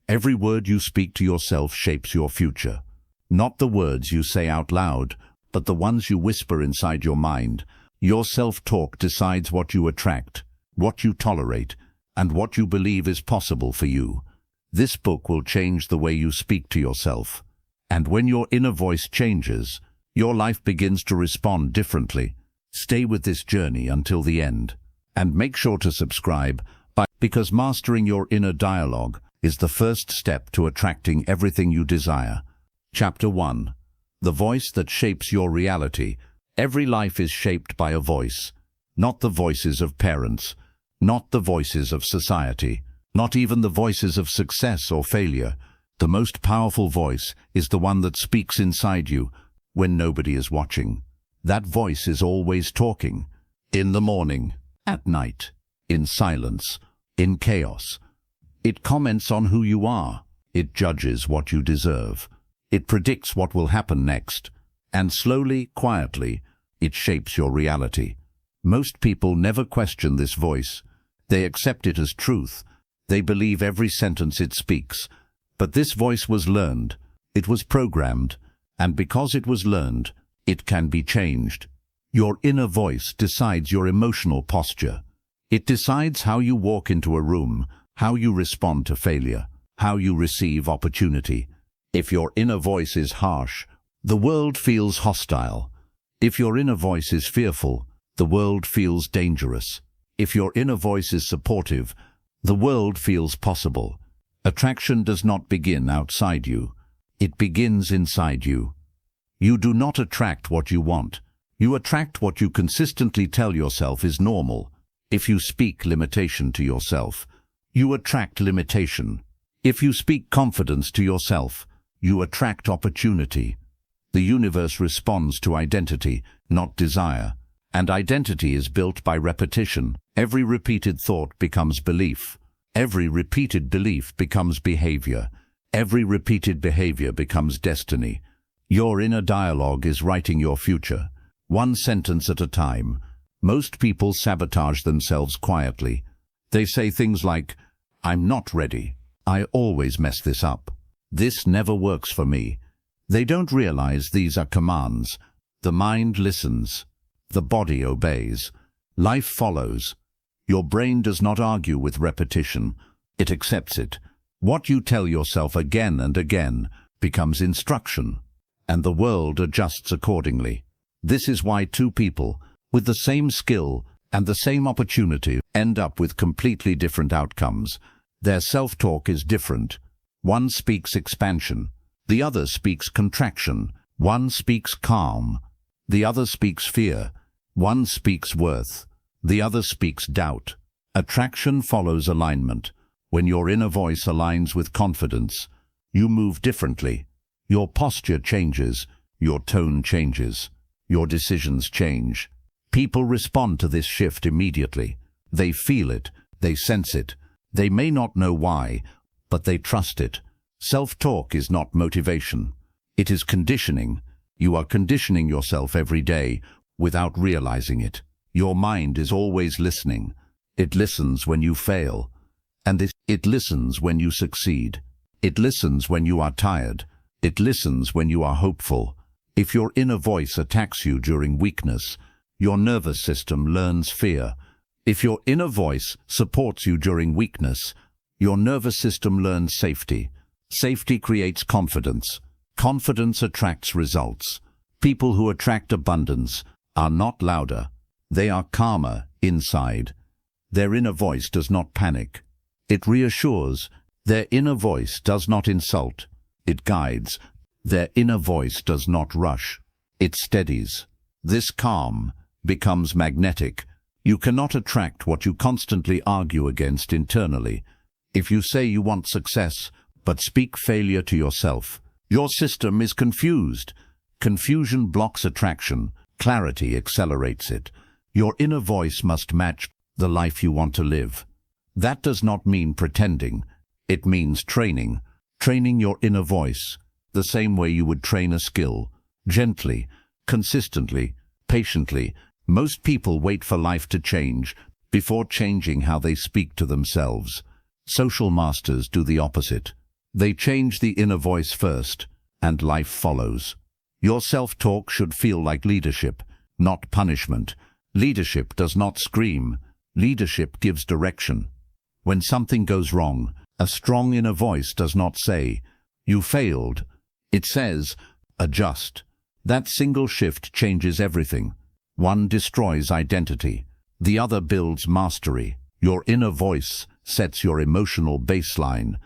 Every word you speak to yourself shapes your future. Not the words you say out loud, but the ones you whisper inside your mind. Your self-talk decides what you attract, what you tolerate, and what you believe is possible for you. This book will change the way you speak to yourself. And when your inner voice changes, your life begins to respond differently. Stay with this journey until the end. And make sure to subscribe, because mastering your inner dialogue is the first step to attracting everything you desire. Chapter 1. The voice that shapes your reality. Every life is shaped by a voice. Not the voices of parents, not the voices of society, not even the voices of success or failure. The most powerful voice is the one that speaks inside you when nobody is watching. That voice is always talking. In the morning, at night, in silence, in chaos. It comments on who you are. It judges what you deserve. It predicts what will happen next. And slowly, quietly, it shapes your reality. Most people never question this voice. They accept it as truth. They believe every sentence it speaks. But this voice was learned. It was programmed. And because it was learned, it can be changed. Your inner voice decides your emotional posture. It decides how you walk into a room, how you respond to failure, how you receive opportunity. If your inner voice is harsh, the world feels hostile. If your inner voice is fearful, the world feels dangerous. If your inner voice is supportive, the world feels possible. Attraction does not begin outside you. It begins inside you. You do not attract what you want. You attract what you consistently tell yourself is normal. If you speak limitation to yourself, you attract limitation. If you speak confidence to yourself, you attract opportunity. The universe responds to identity, not desire. And identity is built by repetition. Every repeated thought becomes belief. Every repeated belief becomes behavior. Every repeated behavior becomes destiny. Your inner dialogue is writing your future, one sentence at a time. Most people sabotage themselves quietly. They say things like, "I'm not ready. I always mess this up. This never works for me." They don't realize these are commands. The mind listens. The body obeys. Life follows. Your brain does not argue with repetition. It accepts it. What you tell yourself again and again becomes instruction, and the world adjusts accordingly. This is why two people with the same skill and the same opportunity end up with completely different outcomes. Their self-talk is different. One speaks expansion. The other speaks contraction. One speaks calm. The other speaks fear. One speaks worth. The other speaks doubt. Attraction follows alignment. When your inner voice aligns with confidence, you move differently. Your posture changes. Your tone changes. Your decisions change. People respond to this shift immediately. They feel it. They sense it. They may not know why, but they trust it. Self-talk is not motivation. It is conditioning. You are conditioning yourself every day without realizing it. Your mind is always listening. It listens when you fail. And it listens when you succeed. It listens when you are tired. It listens when you are hopeful. If your inner voice attacks you during weakness, your nervous system learns fear. If your inner voice supports you during weakness, your nervous system learns safety. Safety creates confidence. Confidence attracts results. People who attract abundance are not louder. They are calmer inside. Their inner voice does not panic. It reassures. Their inner voice does not insult. It guides. Their inner voice does not rush. It steadies. This calm becomes magnetic. You cannot attract what you constantly argue against internally. If you say you want success, but speak failure to yourself, your system is confused. Confusion blocks attraction. Clarity accelerates it. Your inner voice must match the life you want to live. That does not mean pretending. It means training. Training your inner voice, the same way you would train a skill. Gently, consistently, patiently. Most people wait for life to change before changing how they speak to themselves. Social masters do the opposite. They change the inner voice first, and life follows. Your self-talk should feel like leadership, not punishment. Leadership does not scream. Leadership gives direction. When something goes wrong, a strong inner voice does not say, "You failed." It says, "Adjust." That single shift changes everything. One destroys identity. The other builds mastery. Your inner voice sets your emotional baseline.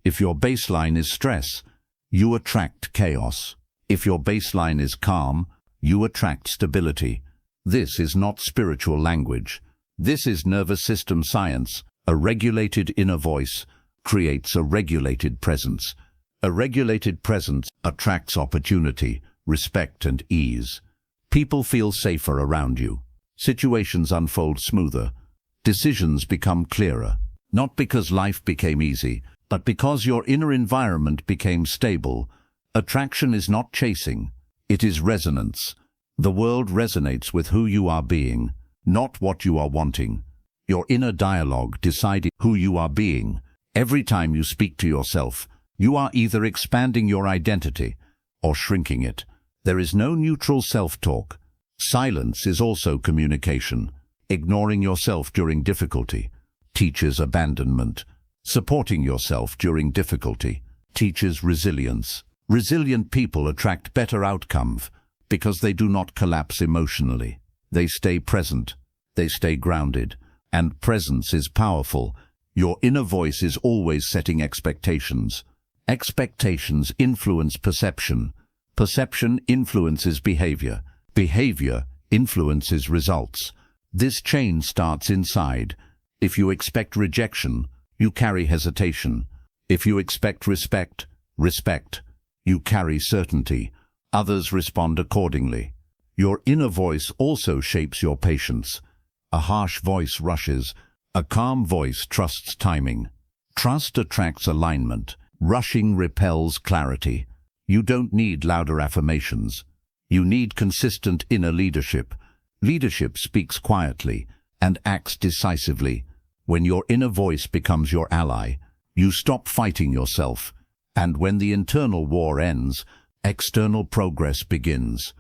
If your baseline is stress, you attract chaos. If your baseline is calm, you attract stability. This is not spiritual language. This is nervous system science. A regulated inner voice creates a regulated presence. A regulated presence attracts opportunity, respect, and ease. People feel safer around you. Situations unfold smoother. Decisions become clearer. Not because life became easy, but because your inner environment became stable. Attraction is not chasing. It is resonance. The world resonates with who you are being, not what you are wanting. Your inner dialogue decides who you are being. Every time you speak to yourself, you are either expanding your identity or shrinking it. There is no neutral self-talk. Silence is also communication. Ignoring yourself during difficulty teaches abandonment. Supporting yourself during difficulty teaches resilience. Resilient people attract better outcomes because they do not collapse emotionally. They stay present. They stay grounded. And presence is powerful. Your inner voice is always setting expectations. Expectations influence perception. Perception influences behavior. Behavior influences results. This chain starts inside. If you expect rejection, you carry hesitation. If you expect respect, you carry certainty. Others respond accordingly. Your inner voice also shapes your patience. A harsh voice rushes. A calm voice trusts timing. Trust attracts alignment. Rushing repels clarity. You don't need louder affirmations. You need consistent inner leadership. Leadership speaks quietly and acts decisively. When your inner voice becomes your ally, you stop fighting yourself. And when the internal war ends, external progress begins.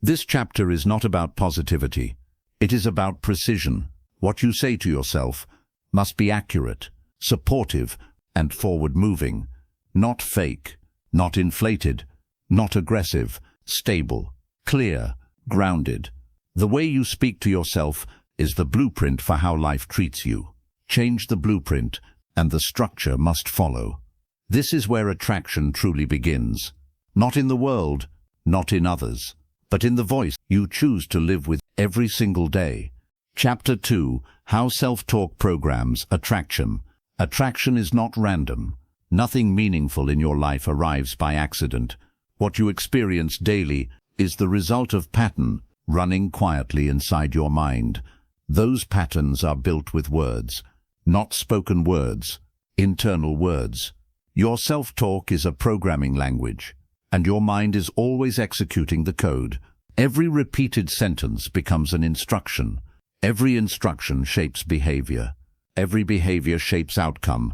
This chapter is not about positivity. It is about precision. What you say to yourself must be accurate, supportive, and forward-moving. Not fake, not inflated, not aggressive, stable, clear, grounded. The way you speak to yourself is the blueprint for how life treats you. Change the blueprint, and the structure must follow. This is where attraction truly begins. Not in the world, not in others, but in the voice you choose to live with every single day. Chapter 2: How Self-Talk Programs Attraction. Attraction is not random. Nothing meaningful in your life arrives by accident. What you experience daily is the result of pattern running quietly inside your mind. Those patterns are built with words, not spoken words, internal words. Your self-talk is a programming language, and your mind is always executing the code. Every repeated sentence becomes an instruction. Every instruction shapes behavior. Every behavior shapes outcome.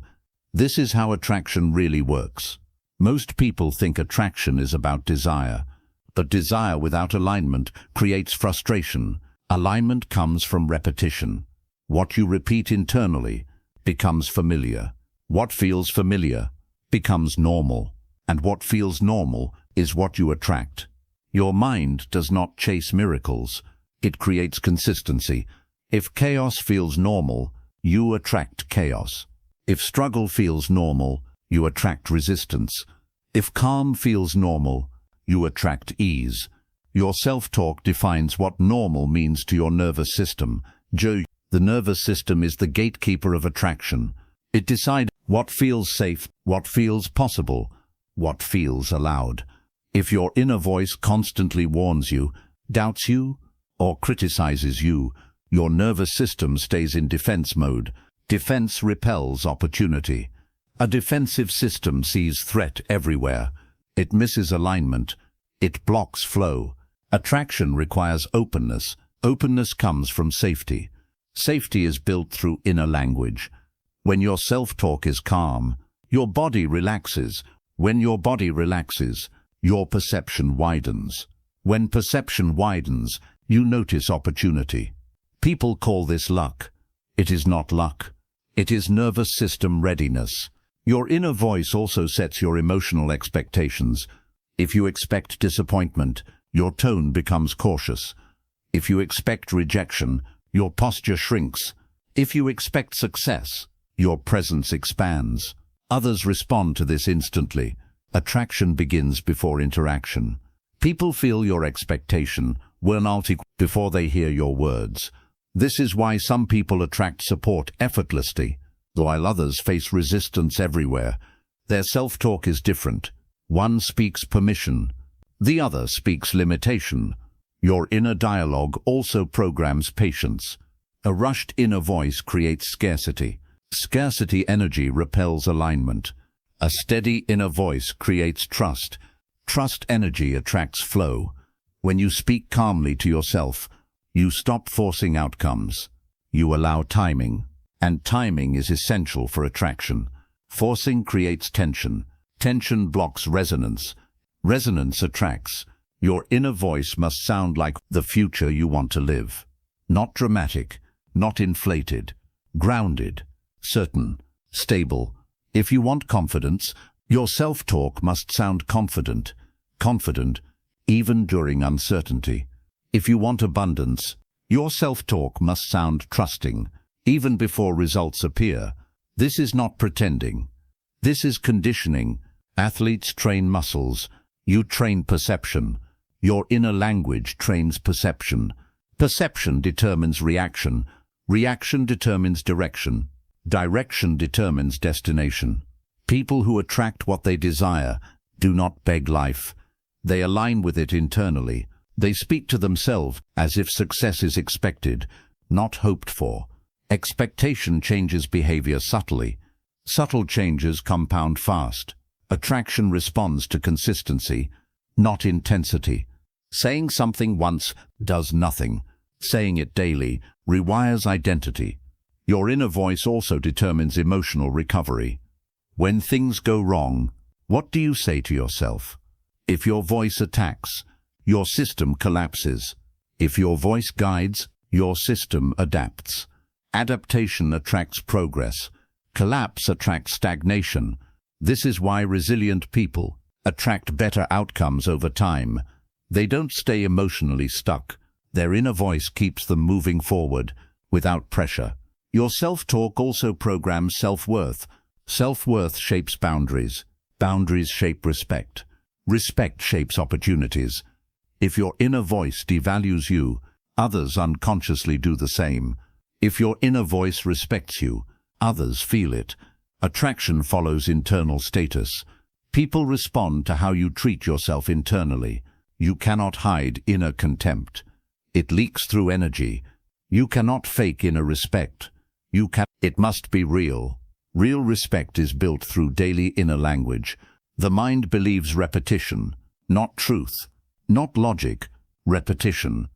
This is how attraction really works. Most people think attraction is about desire, but desire without alignment creates frustration. Alignment comes from repetition. What you repeat internally becomes familiar. What feels familiar becomes normal, and what feels normal is what you attract. Your mind does not chase miracles. It creates consistency. If chaos feels normal, you attract chaos. If struggle feels normal, you attract resistance. If calm feels normal, you attract ease. Your self-talk defines what normal means to your nervous system. The nervous system is the gatekeeper of attraction. It decides what feels safe, what feels possible, what feels allowed. If your inner voice constantly warns you, doubts you, or criticizes you, your nervous system stays in defense mode. Defense repels opportunity. A defensive system sees threat everywhere. It misses alignment. It blocks flow. Attraction requires openness. Openness comes from safety. Safety is built through inner language. When your self-talk is calm, Your body relaxes. When your body relaxes, your perception widens. When perception widens, you notice opportunity. People call this luck. It is not luck. It is nervous system readiness. Your inner voice also sets your emotional expectations. If you expect disappointment, your tone becomes cautious. If you expect rejection, your posture shrinks. If you expect success, your presence expands. Others respond to this instantly. Attraction begins before interaction. People feel your expectation will not equal before they hear your words. This is why some people attract support effortlessly, while others face resistance everywhere. Their self-talk is different. One speaks permission, the other speaks limitation. Your inner dialogue also programs patience. A rushed inner voice creates scarcity. Scarcity energy repels alignment. A steady inner voice creates trust. Trust energy attracts flow. When you speak calmly to yourself, you stop forcing outcomes. You allow timing, and timing is essential for attraction. Forcing creates tension. Tension blocks resonance. Resonance attracts. Your inner voice must sound like the future you want to live. Not dramatic, not inflated, grounded, certain, stable. If you want confidence, your self-talk must sound confident, even during uncertainty. If you want abundance, your self-talk must sound trusting, even before results appear. This is not pretending. This is conditioning. Athletes train muscles. You train perception. Your inner language trains perception. Perception determines reaction. Reaction determines direction. Direction determines destination. People who attract what they desire do not beg life. They align with it internally. They speak to themselves as if success is expected, not hoped for. Expectation changes behavior subtly. Subtle changes compound fast. Attraction responds to consistency, not intensity. Saying something once does nothing. Saying it daily rewires identity. Your inner voice also determines emotional recovery. When things go wrong, what do you say to yourself? If your voice attacks, your system collapses. If your voice guides, your system adapts. Adaptation attracts progress. Collapse attracts stagnation. This is why resilient people attract better outcomes over time. They don't stay emotionally stuck. Their inner voice keeps them moving forward without pressure. Your self-talk also programs self-worth. Self-worth shapes boundaries. Boundaries shape respect. Respect shapes opportunities. If your inner voice devalues you, others unconsciously do the same. If your inner voice respects you, others feel it. Attraction follows internal status. People respond to how you treat yourself internally. You cannot hide inner contempt. It leaks through energy. You cannot fake inner respect. It must be real. Real respect is built through daily inner language. The mind believes repetition, not truth, not logic, repetition.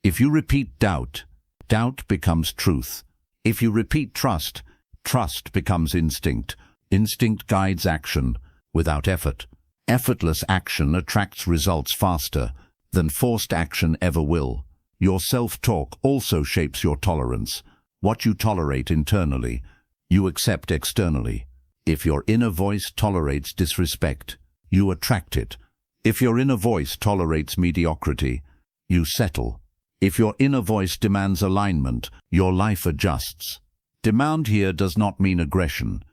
If you repeat doubt, doubt becomes truth. If you repeat trust, trust becomes instinct. Instinct guides action without effort. Effortless action attracts results faster than forced action ever will. Your self-talk also shapes your tolerance. What you tolerate internally, you accept externally. If your inner voice tolerates disrespect, you attract it. If your inner voice tolerates mediocrity, you settle. If your inner voice demands alignment, your life adjusts. Demand here does not mean aggression.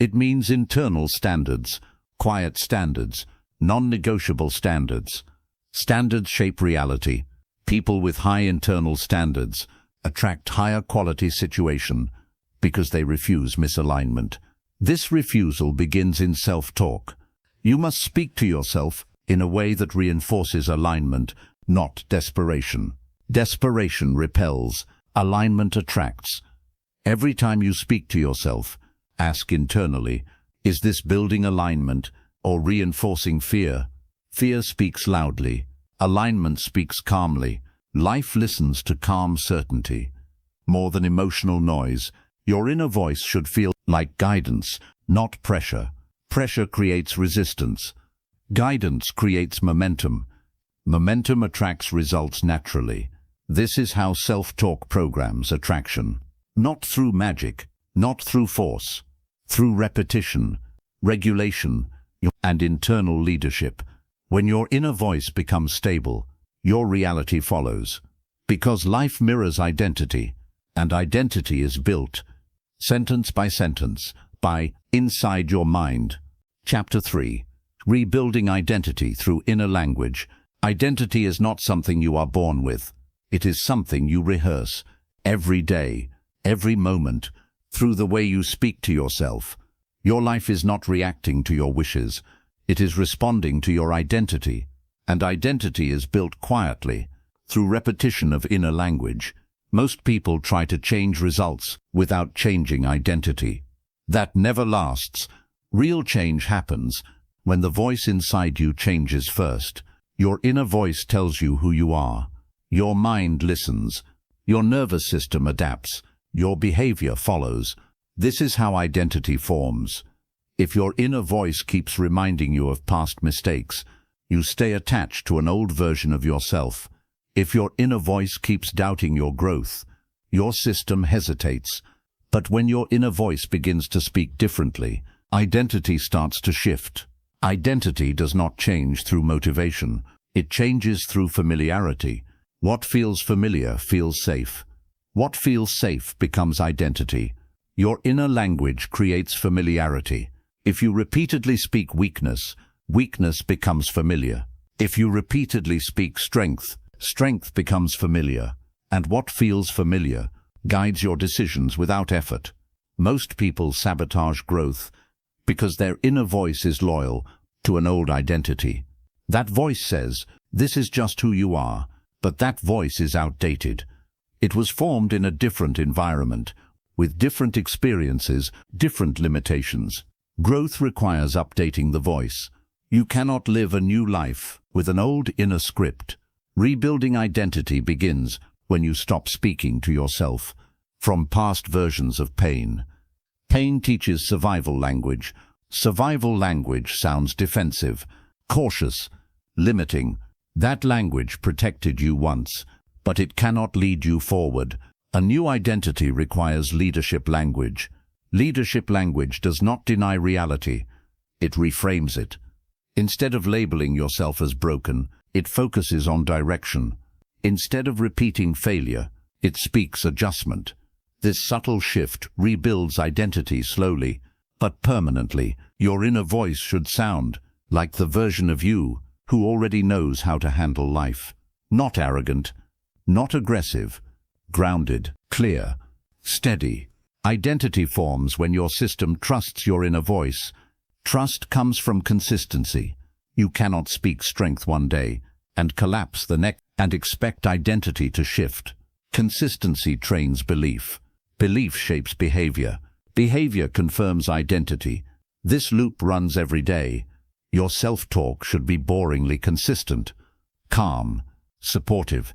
It means internal standards, quiet standards, non-negotiable standards. Standards shape reality. People with high internal standards attract higher quality situation because they refuse misalignment. This refusal begins in self-talk. You must speak to yourself in a way that reinforces alignment, not desperation. Desperation repels, alignment attracts. Every time you speak to yourself, ask internally, is this building alignment or reinforcing fear? Fear speaks loudly. Alignment speaks calmly. Life listens to calm certainty. More than emotional noise, Your inner voice should feel like guidance, not pressure. Pressure creates resistance. Guidance creates momentum. Momentum attracts results naturally. This is how self-talk programs attraction. Not through magic, not through force, through repetition, regulation, and internal leadership. When your inner voice becomes stable, your reality follows. Because life mirrors identity, and identity is built, sentence by sentence, by inside your mind. Chapter 3. Rebuilding identity through inner language. Identity is not something you are born with. It is something you rehearse every day, every moment, through the way you speak to yourself. Your life is not reacting to your wishes. It is responding to your identity. And identity is built quietly, through repetition of inner language. Most people try to change results without changing identity. That never lasts. Real change happens when the voice inside you changes first. Your inner voice tells you who you are. Your mind listens. Your nervous system adapts. Your behavior follows. This is how identity forms. If your inner voice keeps reminding you of past mistakes, you stay attached to an old version of yourself. If your inner voice keeps doubting your growth, your system hesitates. But when your inner voice begins to speak differently, identity starts to shift. Identity does not change through motivation. It changes through familiarity. What feels familiar feels safe. What feels safe becomes identity. Your inner language creates familiarity. If you repeatedly speak weakness, weakness becomes familiar. If you repeatedly speak strength, strength becomes familiar. And what feels familiar guides your decisions without effort. Most people sabotage growth because their inner voice is loyal to an old identity. That voice says, "This is just who you are," but that voice is outdated. It was formed in a different environment, with different experiences, different limitations. Growth requires updating the voice. You cannot live a new life with an old inner script. Rebuilding identity begins when you stop speaking to yourself from past versions of pain. Pain teaches survival language. Survival language sounds defensive, cautious, limiting. That language protected you once, but it cannot lead you forward. A new identity requires leadership language. Leadership language does not deny reality. It reframes it. Instead of labeling yourself as broken, it focuses on direction. Instead of repeating failure, it speaks adjustment. This subtle shift rebuilds identity slowly, but permanently. Your inner voice should sound like the version of you who already knows how to handle life. Not arrogant, not aggressive, grounded, clear, steady. Identity forms when your system trusts your inner voice. Trust comes from consistency. You cannot speak strength one day and collapse the next and expect identity to shift. Consistency trains belief. Belief shapes behavior. Behavior confirms identity. This loop runs every day. Your self-talk should be boringly consistent, calm, supportive,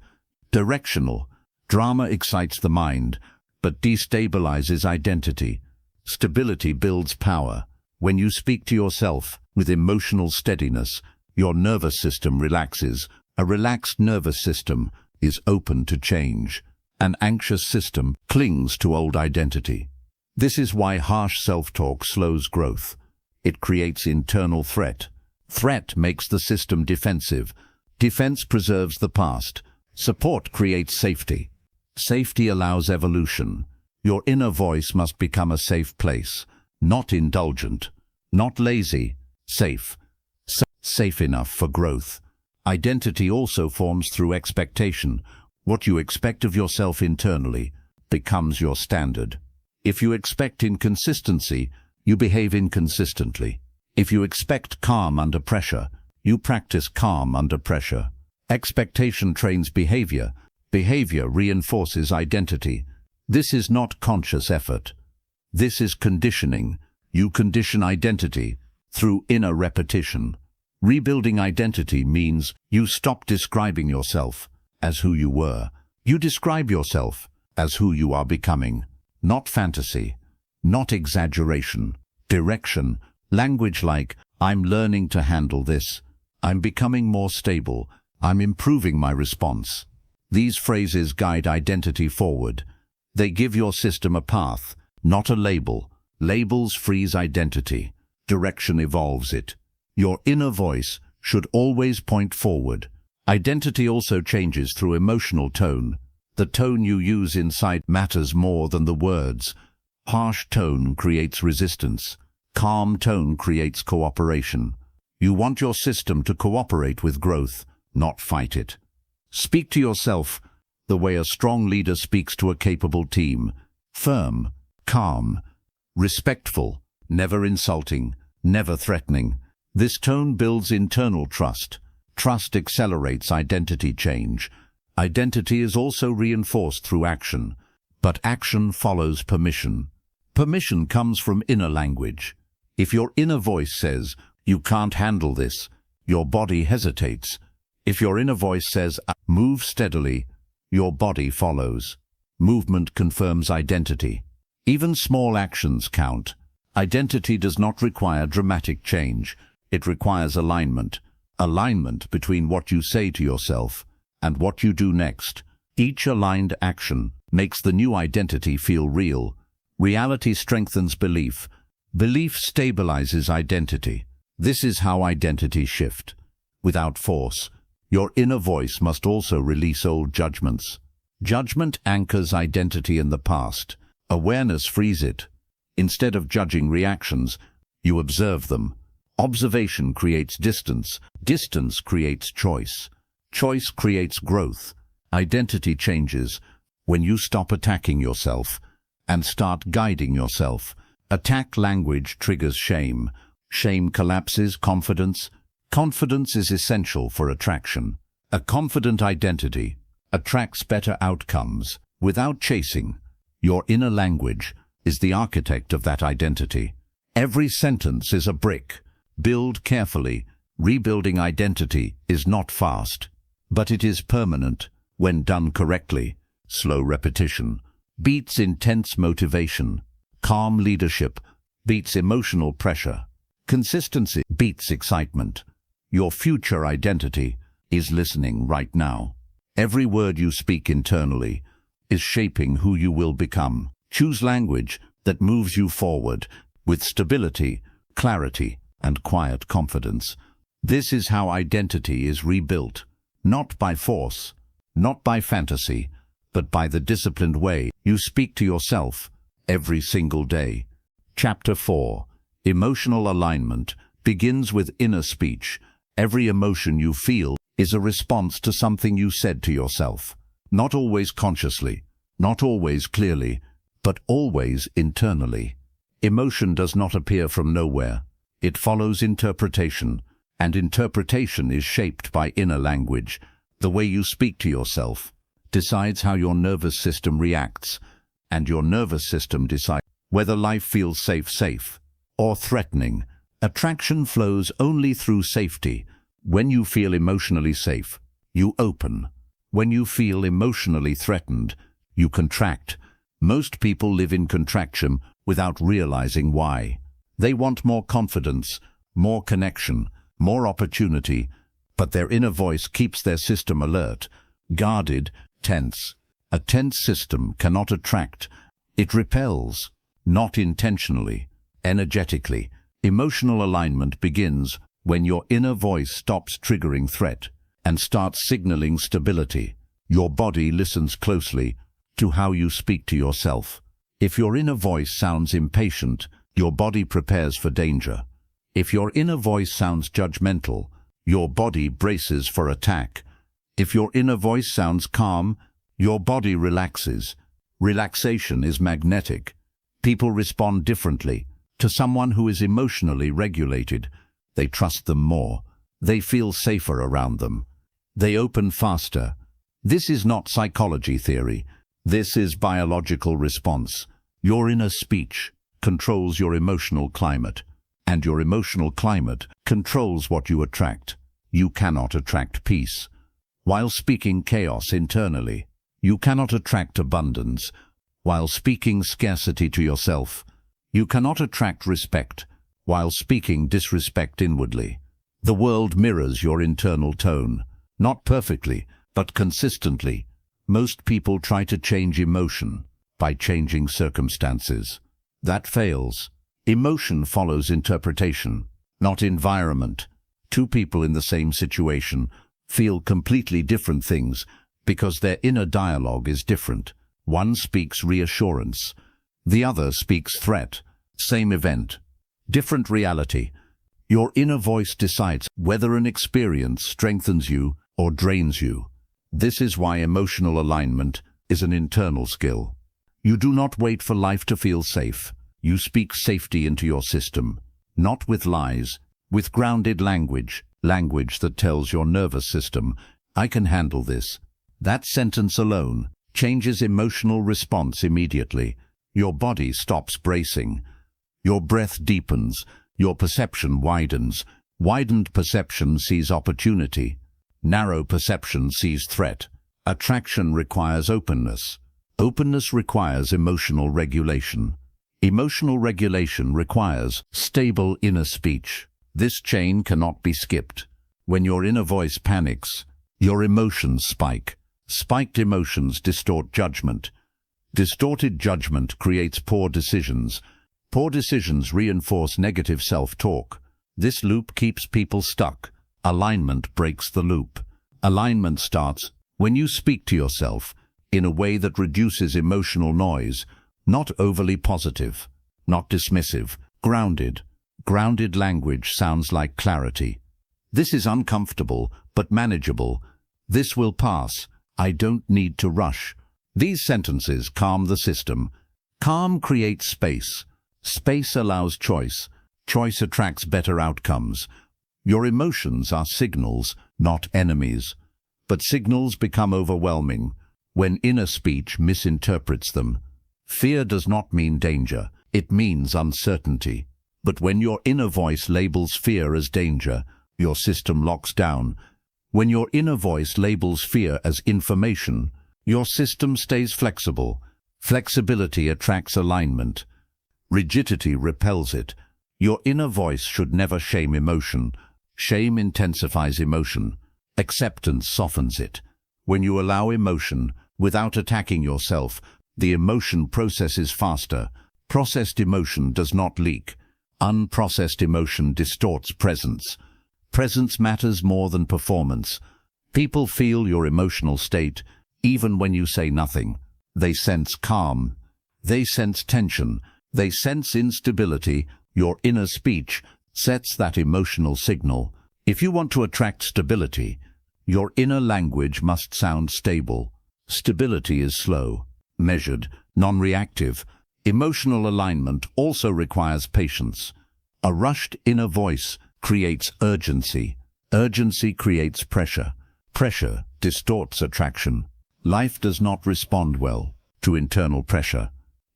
directional. Drama excites the mind, but destabilizes identity. Stability builds power. When you speak to yourself with emotional steadiness, your nervous system relaxes. A relaxed nervous system is open to change. An anxious system clings to old identity. This is why harsh self-talk slows growth. It creates internal threat. Threat makes the system defensive. Defense preserves the past. Support creates safety. Safety allows evolution. Your inner voice must become a safe place, not indulgent, not lazy, safe. Safe enough for growth. Identity also forms through expectation. What you expect of yourself internally becomes your standard. If you expect inconsistency, you behave inconsistently. If you expect calm under pressure, you practice calm under pressure. Expectation trains behavior. Behavior reinforces identity. This is not conscious effort. This is conditioning. You condition identity through inner repetition. Rebuilding identity means you stop describing yourself as who you were. You describe yourself as who you are becoming. not fantasy, not exaggeration. Direction, language like, I'm learning to handle this, I'm becoming more stable, I'm improving my response. These phrases guide identity forward. They give your system a path, not a label. Labels freeze identity. Direction evolves it. Your inner voice should always point forward. Identity also changes through emotional tone. The tone you use inside matters more than the words. Harsh tone creates resistance. Calm tone creates cooperation. You want your system to cooperate with growth, not fight it. Speak to yourself the way a strong leader speaks to a capable team. Firm, calm, respectful, never insulting, never threatening. This tone builds internal trust. Trust accelerates identity change. Identity is also reinforced through action, but action follows permission. Permission comes from inner language. If your inner voice says, "You can't handle this," your body hesitates. If your inner voice says, "Move steadily," your body follows. Movement confirms identity. Even small actions count. Identity does not require dramatic change. It requires alignment. Alignment between what you say to yourself and what you do next. Each aligned action makes the new identity feel real. Reality strengthens belief. Belief stabilizes identity. This is how identity shifts. Without force. Your inner voice must also release old judgments. Judgment anchors identity in the past. Awareness frees it. Instead of judging reactions, you observe them. Observation creates distance. Distance creates choice. Choice creates growth. Identity changes when you stop attacking yourself and start guiding yourself. Attack language triggers shame. Shame collapses confidence. Confidence is essential for attraction. A confident identity attracts better outcomes without chasing. Your inner language is the architect of that identity. Every sentence is a brick. Build carefully. Rebuilding identity is not fast, but it is permanent when done correctly. Slow repetition beats intense motivation. Calm leadership beats emotional pressure. Consistency beats excitement. Your future identity is listening right now. Every word you speak internally is shaping who you will become. Choose language that moves you forward with stability, clarity, and quiet confidence. This is how identity is rebuilt, not by force, not by fantasy, but by the disciplined way you speak to yourself every single day. Chapter 4. Emotional alignment begins with inner speech. Every emotion you feel is a response to something you said to yourself. Not always consciously, not always clearly, but always internally. Emotion does not appear from nowhere. It follows interpretation, and interpretation is shaped by inner language. The way you speak to yourself decides how your nervous system reacts, and your nervous system decides whether life feels safe or threatening. Attraction flows only through safety. When you feel emotionally safe, you open. When you feel emotionally threatened, you contract. Most people live in contraction without realizing why. They want more confidence, more connection, more opportunity, but their inner voice keeps their system alert, guarded, tense. A tense system cannot attract. It repels, not intentionally, energetically. Emotional alignment begins when your inner voice stops triggering threat and starts signaling stability. Your body listens closely to how you speak to yourself. If your inner voice sounds impatient, your body prepares for danger. If your inner voice sounds judgmental, your body braces for attack. If your inner voice sounds calm, your body relaxes. Relaxation is magnetic. People respond differently to someone who is emotionally regulated. They trust them more. They feel safer around them. They open faster. This is not psychology theory. This is biological response. Your inner speech controls your emotional climate, and your emotional climate controls what you attract. You cannot attract peace while speaking chaos internally. You cannot attract abundance while speaking scarcity to yourself. You cannot attract respect while speaking disrespect inwardly. The world mirrors your internal tone, not perfectly, but consistently. Most people try to change emotion by changing circumstances. That fails. Emotion follows interpretation, not environment. Two people in the same situation feel completely different things because their inner dialogue is different. One speaks reassurance, the other speaks threat. Same event, different reality. Your inner voice decides whether an experience strengthens you or drains you. This is why emotional alignment is an internal skill. You do not wait for life to feel safe. You speak safety into your system, not with lies, with grounded language that tells your nervous system, I can handle this. That sentence alone changes emotional response immediately. Your body stops bracing. Your breath deepens. Your perception widens. Widened perception sees opportunity. Narrow perception sees threat. Attraction requires openness. Openness requires emotional regulation. Emotional regulation requires stable inner speech. This chain cannot be skipped. When your inner voice panics, your emotions spike. Spiked emotions distort judgment. Distorted judgment creates poor decisions. Poor decisions reinforce negative self-talk. This loop keeps people stuck. Alignment breaks the loop. Alignment starts when you speak to yourself in a way that reduces emotional noise, not overly positive, not dismissive, grounded. Grounded language sounds like clarity. This is uncomfortable, but manageable. This will pass. I don't need to rush. These sentences calm the system. Calm creates space. Space allows choice. Choice attracts better outcomes. Your emotions are signals, not enemies. But signals become overwhelming when inner speech misinterprets them. Fear does not mean danger. It means uncertainty. But when your inner voice labels fear as danger, your system locks down. When your inner voice labels fear as information, your system stays flexible. Flexibility attracts alignment. Rigidity repels it. Your inner voice should never shame emotion. Shame intensifies emotion. Acceptance softens it. When you allow emotion without attacking yourself, the emotion processes faster. Processed emotion does not leak. Unprocessed emotion distorts presence. Presence matters more than performance. People feel your emotional state even when you say nothing. They sense calm. They sense tension. They sense instability. Your inner speech sets that emotional signal. If you want to attract stability, your inner language must sound stable. Stability is slow, measured, non-reactive. Emotional alignment also requires patience. A rushed inner voice creates urgency. Urgency creates pressure. Pressure distorts attraction. Life does not respond well to internal pressure.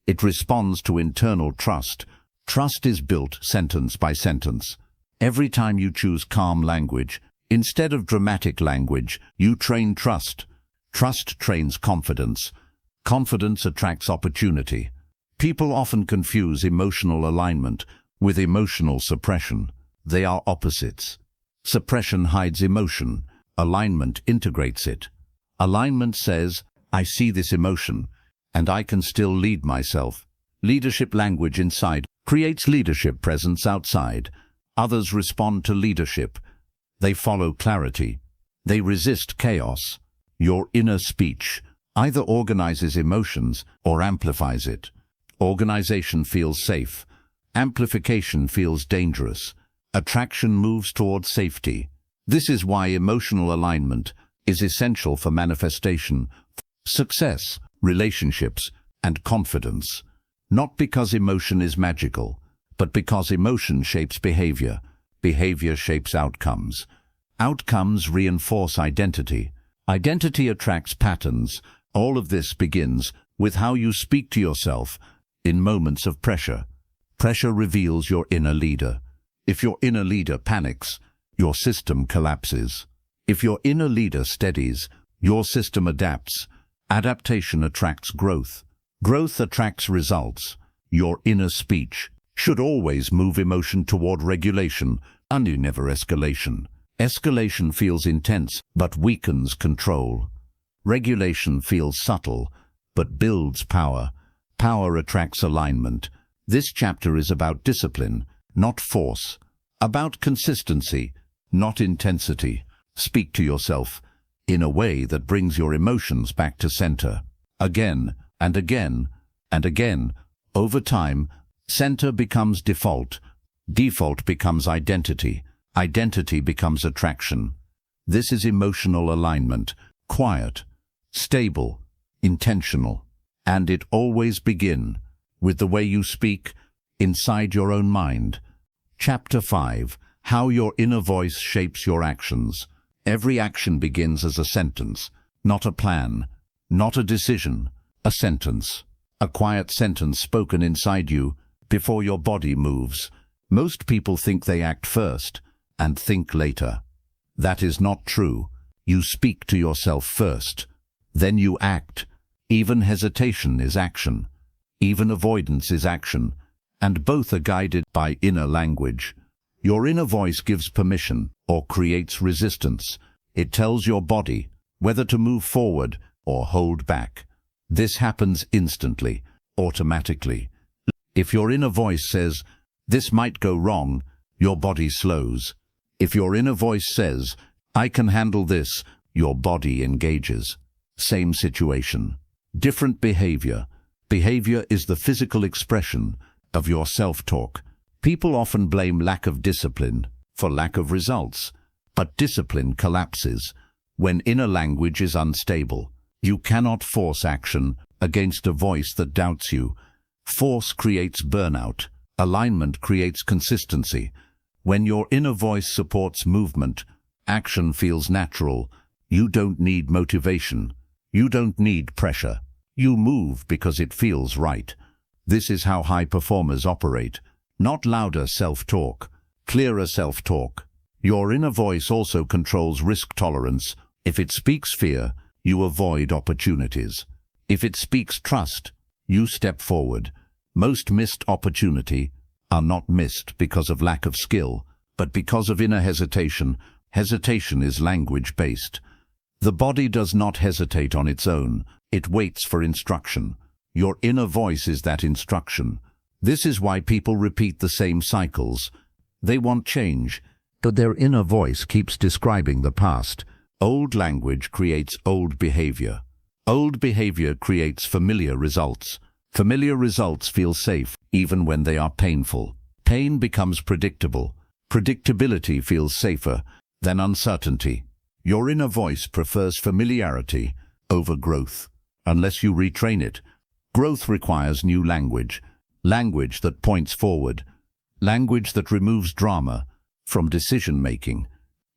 It responds to internal trust. Trust is built sentence by sentence. Every time you choose calm language, instead of dramatic language, you train trust. Trust trains confidence. Confidence attracts opportunity. People often confuse emotional alignment with emotional suppression. They are opposites. Suppression hides emotion. Alignment integrates it. Alignment says, I see this emotion, and I can still lead myself. Leadership language inside creates leadership presence outside. Others respond to leadership. They follow clarity. They resist chaos. Your inner speech either organizes emotions or amplifies it. Organization feels safe. Amplification feels dangerous. Attraction moves towards safety. This is why emotional alignment is essential for manifestation, success, relationships, and confidence. Not because emotion is magical, but because emotion shapes behavior. Behavior shapes outcomes. Outcomes reinforce identity. Identity attracts patterns. All of this begins with how you speak to yourself in moments of pressure. Pressure reveals your inner leader. If your inner leader panics, your system collapses. If your inner leader steadies, your system adapts. Adaptation attracts growth. Growth attracts results. Your inner speech should always move emotion toward regulation and never escalation. Escalation feels intense but weakens control. Regulation feels subtle but builds power. Power attracts alignment. This chapter is about discipline, not force. About consistency, not intensity. Speak to yourself in a way that brings your emotions back to center. Again and again and again. Over time, center becomes default. Default becomes identity. Identity becomes attraction. This is emotional alignment. Quiet, stable, intentional. And it always begins with the way you speak inside your own mind. Chapter 5. How your inner voice shapes your actions. Every action begins as a sentence, not a plan, not a decision, a sentence. A quiet sentence spoken inside you before your body moves. Most people think they act first and think later. That is not true. You speak to yourself first, then you act. Even hesitation is action. Even avoidance is action, and both are guided by inner language. Your inner voice gives permission or creates resistance. It tells your body whether to move forward or hold back. This happens instantly, automatically. If your inner voice says, "This might go wrong," your body slows. If your inner voice says, "I can handle this," your body engages. Same situation, different behavior. Behavior is the physical expression of your self-talk. People often blame lack of discipline for lack of results, but discipline collapses when inner language is unstable. You cannot force action against a voice that doubts you. Force creates burnout. Alignment creates consistency. When your inner voice supports movement, action feels natural. You don't need motivation. You don't need pressure. You move because it feels right. This is how high performers operate. Not louder self-talk, clearer self-talk. Your inner voice also controls risk tolerance. If it speaks fear, you avoid opportunities. If it speaks trust, you step forward. Most missed opportunity are not missed because of lack of skill, but because of inner hesitation. Hesitation is language-based. The body does not hesitate on its own. It waits for instruction. Your inner voice is that instruction. This is why people repeat the same cycles. They want change, but their inner voice keeps describing the past. Old language creates old behavior. Old behavior creates familiar results. Familiar results feel safe, even when they are painful. Pain becomes predictable. Predictability feels safer than uncertainty. Your inner voice prefers familiarity over growth. Unless you retrain it, growth requires new language. Language that points forward. Language that removes drama from decision-making.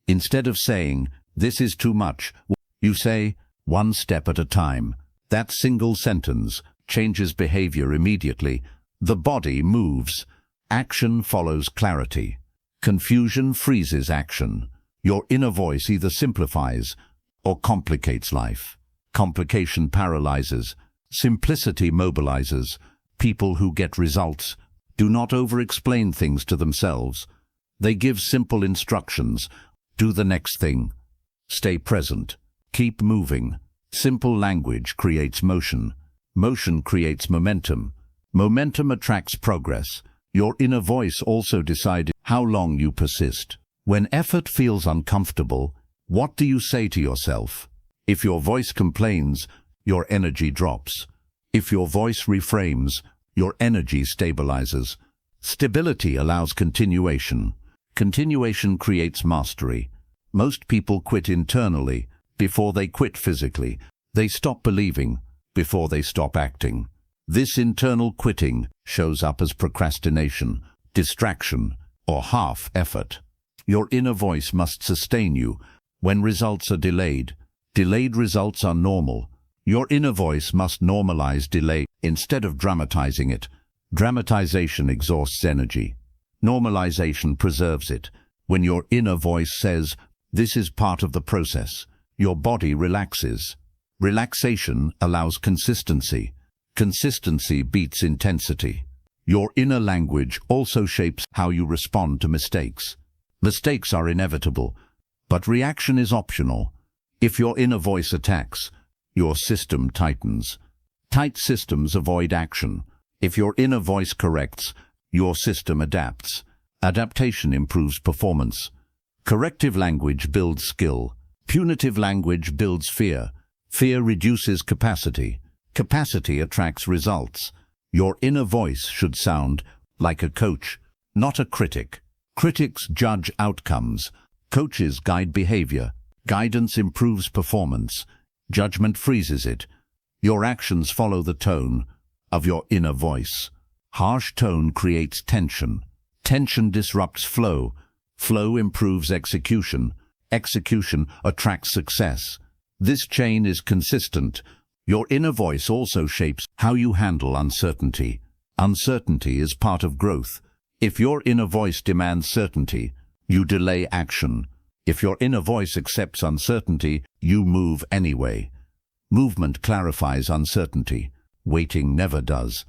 Instead of saying, "This is too much," you say, "One step at a time." That single sentence changes behavior immediately. The body moves. Action follows clarity. Confusion freezes action. Your inner voice either simplifies or complicates life. Complication paralyzes. Simplicity mobilizes. People who get results do not over-explain things to themselves. They give simple instructions. Do the next thing. Stay present. Keep moving. Simple language creates motion. Motion creates momentum. Momentum attracts progress. Your inner voice also decides how long you persist. When effort feels uncomfortable, what do you say to yourself? If your voice complains, your energy drops. If your voice reframes, your energy stabilizes. Stability allows continuation. Continuation creates mastery. Most people quit internally before they quit physically. They stop believing before they stop acting. This internal quitting shows up as procrastination, distraction, or half effort. Your inner voice must sustain you when results are delayed. Delayed results are normal. Your inner voice must normalize delay instead of dramatizing it. Dramatization exhausts energy. Normalization preserves it. When your inner voice says, "This is part of the process," your body relaxes. Relaxation allows consistency. Consistency beats intensity. Your inner language also shapes how you respond to mistakes. Mistakes are inevitable, but reaction is optional. If your inner voice attacks, your system tightens. Tight systems avoid action. If your inner voice corrects, your system adapts. Adaptation improves performance. Corrective language builds skill. Punitive language builds fear. Fear reduces capacity. Capacity attracts results. Your inner voice should sound like a coach, not a critic. Critics judge outcomes. Coaches guide behavior. Guidance improves performance. Judgment freezes it. Your actions follow the tone of your inner voice. Harsh tone creates tension. Tension disrupts flow. Flow improves execution. Execution attracts success. This chain is consistent. Your inner voice also shapes how you handle uncertainty. Uncertainty is part of growth. If your inner voice demands certainty, you delay action. If your inner voice accepts uncertainty, you move anyway. Movement clarifies uncertainty. Waiting never does.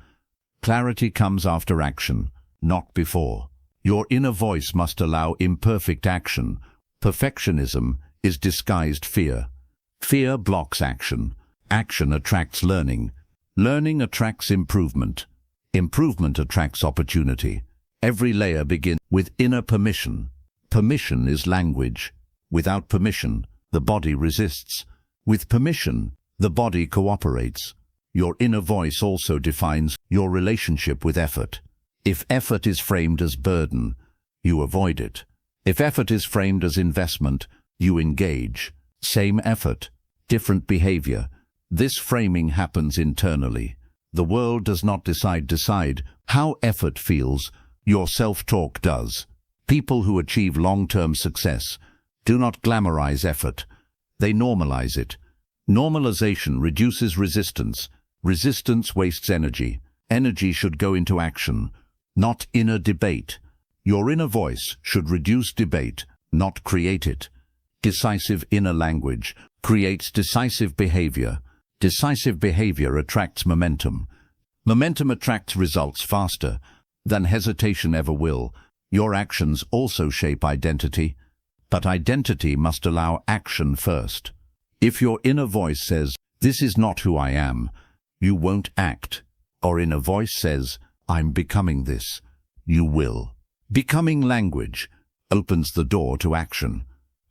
Clarity comes after action, not before. Your inner voice must allow imperfect action. Perfectionism is disguised fear. Fear blocks action. Action attracts learning. Learning attracts improvement. Improvement attracts opportunity. Every layer begins with inner permission. Permission is language. Without permission, the body resists. With permission, the body cooperates. Your inner voice also defines your relationship with effort. If effort is framed as burden, you avoid it. If effort is framed as investment, you engage. Same effort, different behavior. This framing happens internally. The world does not decide how effort feels. Your self-talk does. People who achieve long-term success do not glamorize effort. They normalize it. Normalization reduces resistance. Resistance wastes energy. Energy should go into action, not inner debate. Your inner voice should reduce debate, not create it. Decisive inner language creates decisive behavior. Decisive behavior attracts momentum. Momentum attracts results faster than hesitation ever will. Your actions also shape identity, but identity must allow action first. If your inner voice says, "This is not who I am," you won't act. Or inner voice says, "I'm becoming this," you will. Becoming language opens the door to action.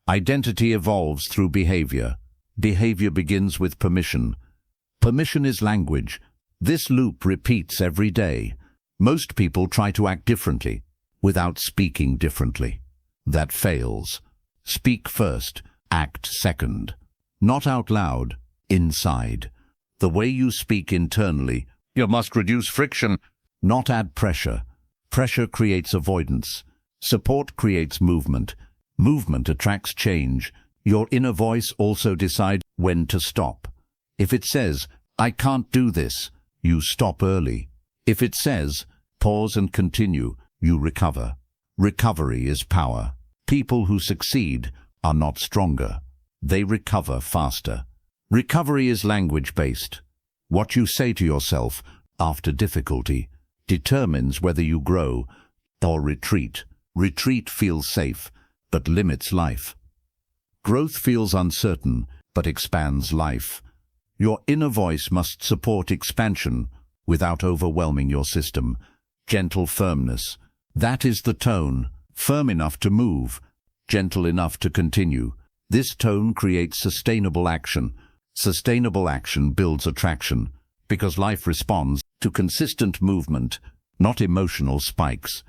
Identity evolves through behavior. Behavior begins with permission. Permission is language. This loop repeats every day. Most people try to act differently without speaking differently. That fails. Speak first, act second. Not out loud, inside. The way you speak internally, you must reduce friction, not add pressure. Pressure creates avoidance. Support creates movement. Movement attracts change. Your inner voice also decides when to stop. If it says, "I can't do this," you stop early. If it says, "Pause and continue," you recover. Recovery is power. People who succeed are not stronger. They recover faster. Recovery is language-based. What you say to yourself after difficulty determines whether you grow or retreat. Retreat feels safe, but limits life. Growth feels uncertain, but expands life. Your inner voice must support expansion without overwhelming your system. Gentle firmness. That is the tone. Firm enough to move, gentle enough to continue. This tone creates sustainable action. Sustainable action builds attraction, because life responds to consistent movement, not emotional spikes.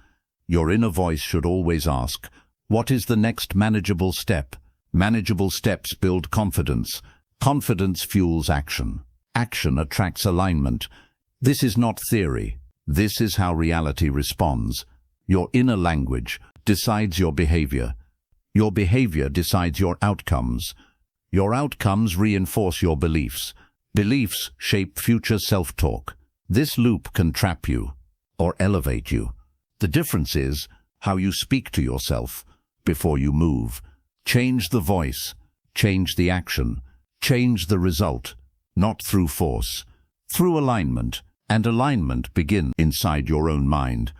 Your inner voice should always ask, what is the next manageable step? Manageable steps build confidence. Confidence fuels action. Action attracts alignment. This is not theory. This is how reality responds. Your inner language decides your behavior. Your behavior decides your outcomes. Your outcomes reinforce your beliefs. Beliefs shape future self-talk. This loop can trap you or elevate you. The difference is how you speak to yourself before you move. Change the voice, change the action, change the result, not through force, through alignment, and alignment begins inside your own mind.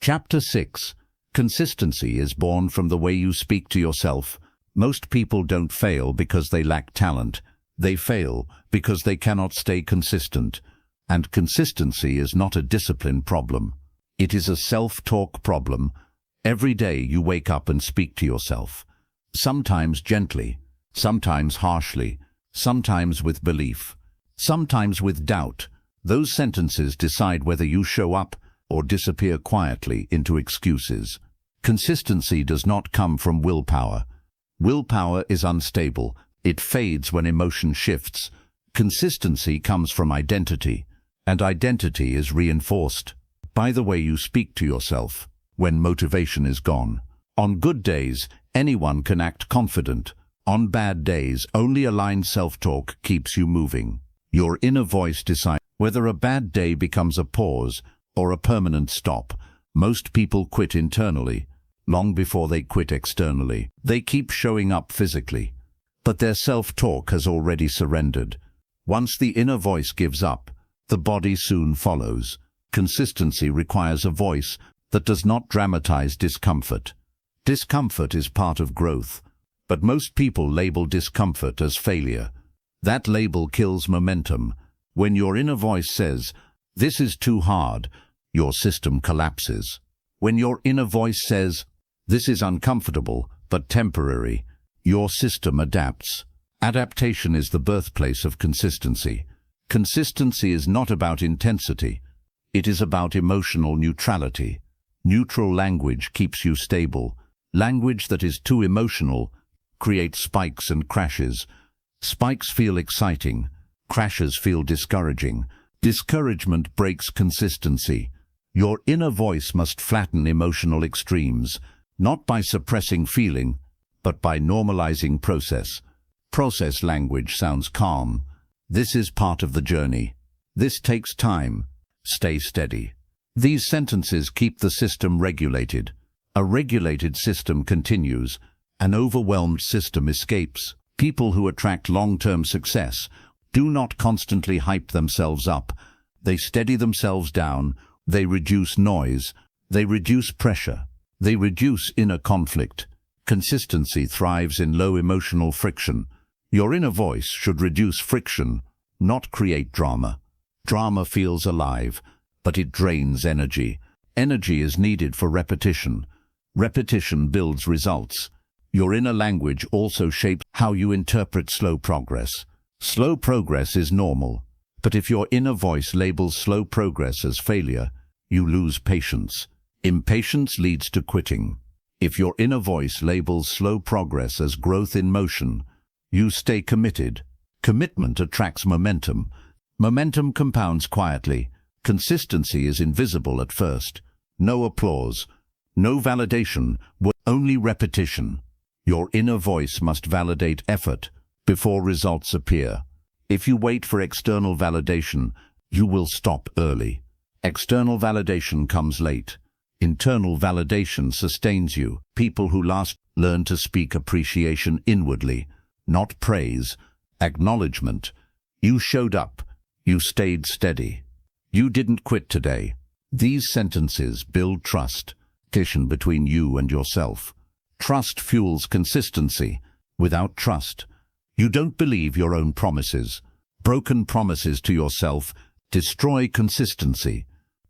Chapter 6. Consistency is born from the way you speak to yourself. Most people don't fail because they lack talent. They fail because they cannot stay consistent. And consistency is not a discipline problem. It is a self-talk problem. Every day you wake up and speak to yourself. Sometimes gently, sometimes harshly, sometimes with belief, sometimes with doubt. Those sentences decide whether you show up or disappear quietly into excuses. Consistency does not come from willpower. Willpower is unstable. It fades when emotion shifts. Consistency comes from identity, and identity is reinforced by the way you speak to yourself when motivation is gone. On good days, anyone can act confident. On bad days, only aligned self-talk keeps you moving. Your inner voice decides whether a bad day becomes a pause or a permanent stop. Most people quit internally, long before they quit externally. They keep showing up physically, but their self-talk has already surrendered. Once the inner voice gives up, the body soon follows. Consistency requires a voice that does not dramatize discomfort. Discomfort is part of growth, but most people label discomfort as failure. That label kills momentum. When your inner voice says, "This is too hard," your system collapses. When your inner voice says, "This is uncomfortable but temporary," your system adapts. Adaptation is the birthplace of consistency. Consistency is not about intensity. It is about emotional neutrality. Neutral language keeps you stable. Language that is too emotional creates spikes and crashes. Spikes feel exciting. Crashes feel discouraging. Discouragement breaks consistency. Your inner voice must flatten emotional extremes, not by suppressing feeling, but by normalizing process. Process language sounds calm. This is part of the journey. This takes time. Stay steady. These sentences keep the system regulated. A regulated system continues. An overwhelmed system escapes. People who attract long-term success do not constantly hype themselves up. They steady themselves down. They reduce noise. They reduce pressure. They reduce inner conflict. Consistency thrives in low emotional friction. Your inner voice should reduce friction, not create drama. Drama feels alive, but it drains energy. Energy is needed for repetition. Repetition builds results. Your inner language also shapes how you interpret slow progress. Slow progress is normal, but if your inner voice labels slow progress as failure, you lose patience. Impatience leads to quitting. If your inner voice labels slow progress as growth in motion, you stay committed. Commitment attracts momentum. Momentum compounds quietly. Consistency is invisible at first. No applause, no validation, only repetition. Your inner voice must validate effort before results appear. If you wait for external validation, you will stop early. External validation comes late. Internal validation sustains you. People who last learn to speak appreciation inwardly, not praise, acknowledgement. You showed up. You stayed steady. You didn't quit today. These sentences build trust, tension between you and yourself. Trust fuels consistency. Without trust, you don't believe your own promises. Broken promises to yourself destroy consistency.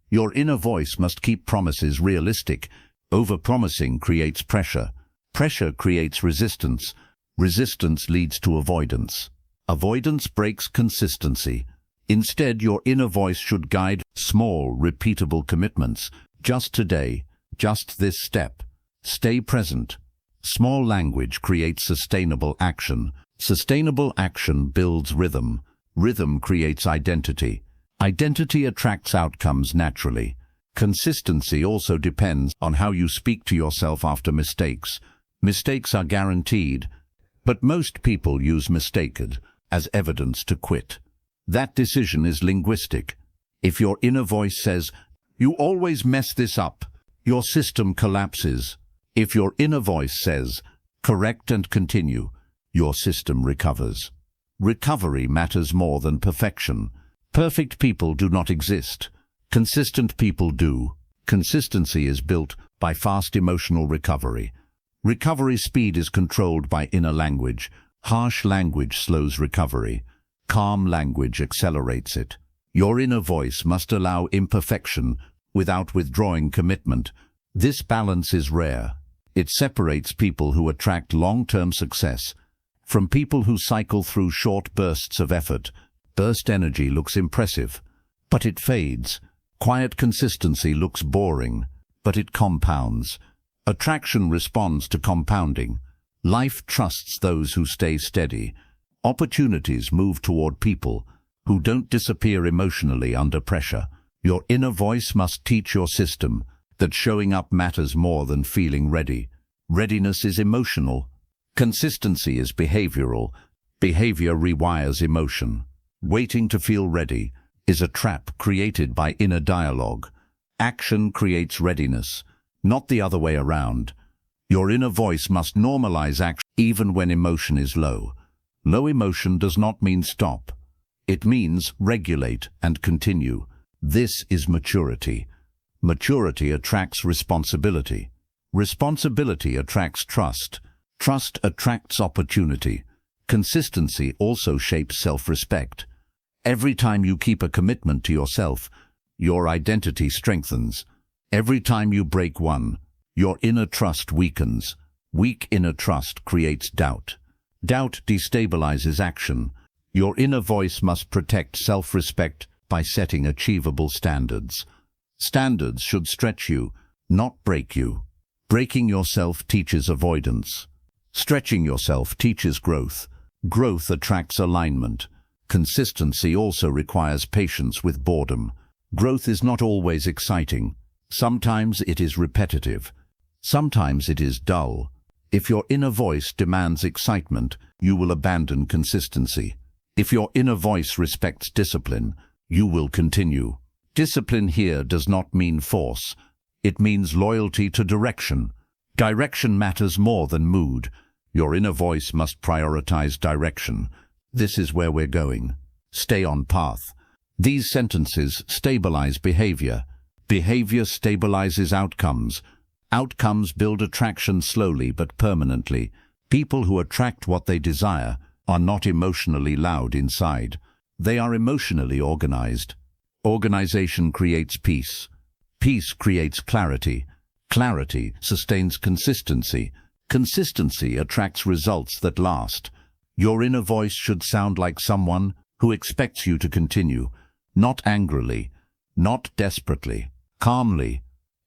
Your inner voice must keep promises realistic. Overpromising creates pressure. Pressure creates resistance. Resistance leads to avoidance. Avoidance breaks consistency. Instead, your inner voice should guide small, repeatable commitments. Just today, just this step. Stay present. Small language creates sustainable action. Sustainable action builds rhythm. Rhythm creates identity. Identity attracts outcomes naturally. Consistency also depends on how you speak to yourself after mistakes. Mistakes are guaranteed, but most people use "mistaked" as evidence to quit. That decision is linguistic. If your inner voice says, "You always mess this up," your system collapses. If your inner voice says, "Correct and continue," your system recovers. Recovery matters more than perfection. Perfect people do not exist. Consistent people do. Consistency is built by fast emotional recovery. Recovery speed is controlled by inner language. Harsh language slows recovery. Calm language accelerates it. Your inner voice must allow imperfection without withdrawing commitment. This balance is rare. It separates people who attract long-term success from people who cycle through short bursts of effort. Burst energy looks impressive, but it fades. Quiet consistency looks boring, but it compounds. Attraction responds to compounding. Life trusts those who stay steady. Opportunities move toward people who don't disappear emotionally under pressure. Your inner voice must teach your system that showing up matters more than feeling ready. Readiness is emotional. Consistency is behavioral. Behavior rewires emotion. Waiting to feel ready is a trap created by inner dialogue. Action creates readiness, not the other way around. Your inner voice must normalize action even when emotion is low. Low emotion does not mean stop. It means regulate and continue. This is maturity. Maturity attracts responsibility. Responsibility attracts trust. Trust attracts opportunity. Consistency also shapes self-respect. Every time you keep a commitment to yourself, your identity strengthens. Every time you break one, your inner trust weakens. Weak inner trust creates doubt. Doubt destabilizes action. Your inner voice must protect self-respect by setting achievable standards. Standards should stretch you, not break you. Breaking yourself teaches avoidance. Stretching yourself teaches growth. Growth attracts alignment. Consistency also requires patience with boredom. Growth is not always exciting. Sometimes it is repetitive. Sometimes it is dull. If your inner voice demands excitement, you will abandon consistency. If your inner voice respects discipline, you will continue. Discipline here does not mean force. It means loyalty to direction. Direction matters more than mood. Your inner voice must prioritize direction. This is where we're going. Stay on path. These sentences stabilize behavior. Behavior stabilizes outcomes. Outcomes build attraction slowly but permanently. People who attract what they desire are not emotionally loud inside. They are emotionally organized. Organization creates peace. Peace creates clarity. Clarity sustains consistency. Consistency attracts results that last. Your inner voice should sound like someone who expects you to continue, not angrily, not desperately, calmly.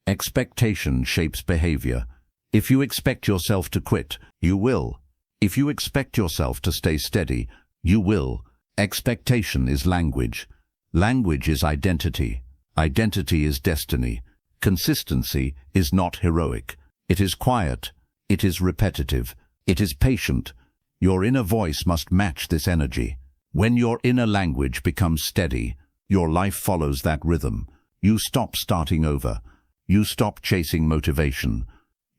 Expectation shapes behavior. If you expect yourself to quit, you will. If you expect yourself to stay steady, you will. Expectation is language. Language is identity. Identity is destiny. Consistency is not heroic. It is quiet. It is repetitive. It is patient. Your inner voice must match this energy. When your inner language becomes steady, your life follows that rhythm. You stop starting over. You stop chasing motivation.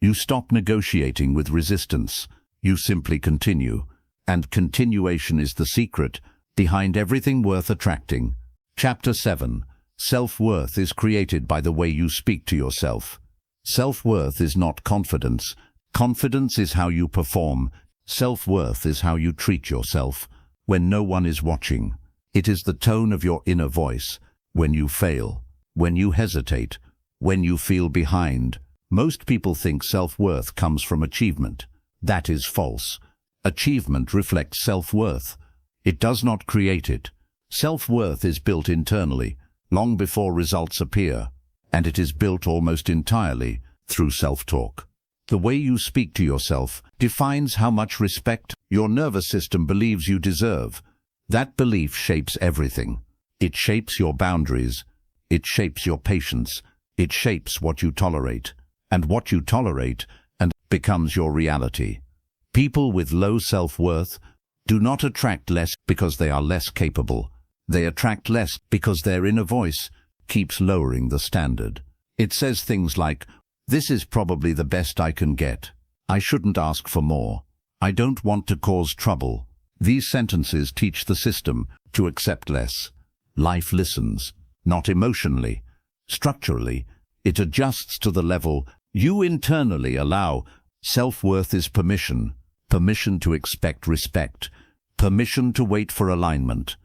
You stop negotiating with resistance. You simply continue. And continuation is the secret behind everything worth attracting. Chapter 7. Self-worth is created by the way you speak to yourself. Self-worth is not confidence. Confidence is how you perform. Self-worth is how you treat yourself when no one is watching. It is the tone of your inner voice when you fail, when you hesitate, when you feel behind. Most people think self-worth comes from achievement. That is false. Achievement reflects self-worth. It does not create it. Self-worth is built internally, long before results appear, and it is built almost entirely through self-talk. The way you speak to yourself defines how much respect your nervous system believes you deserve. That belief shapes everything. It shapes your boundaries. It shapes your patience. It shapes what you tolerate. And what you tolerate and becomes your reality. People with low self-worth do not attract less because they are less capable. They attract less because their inner voice keeps lowering the standard. It says things like, "This is probably the best I can get. I shouldn't ask for more. I don't want to cause trouble." These sentences teach the system to accept less. Life listens, not emotionally. Structurally, it adjusts to the level you internally allow. Self-worth is permission, permission to expect respect, permission to wait for alignment,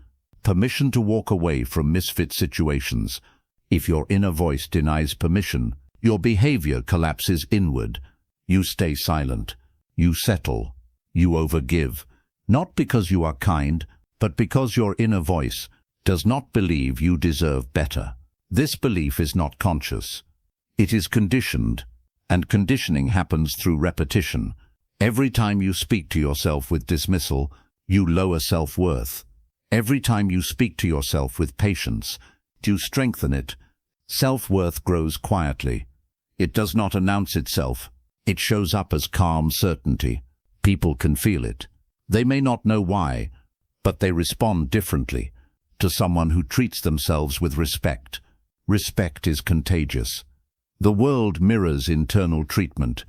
permission to walk away from misfit situations. If your inner voice denies permission, your behavior collapses inward. You stay silent, you settle, you overgive, not because you are kind, but because your inner voice does not believe you deserve better. This belief is not conscious. It is conditioned, and conditioning happens through repetition. Every time you speak to yourself with dismissal, you lower self-worth. Every time you speak to yourself with patience, you strengthen it. Self-worth grows quietly. It does not announce itself. It shows up as calm certainty. People can feel it. They may not know why, but they respond differently to someone who treats themselves with respect. Respect is contagious. The world mirrors internal treatment.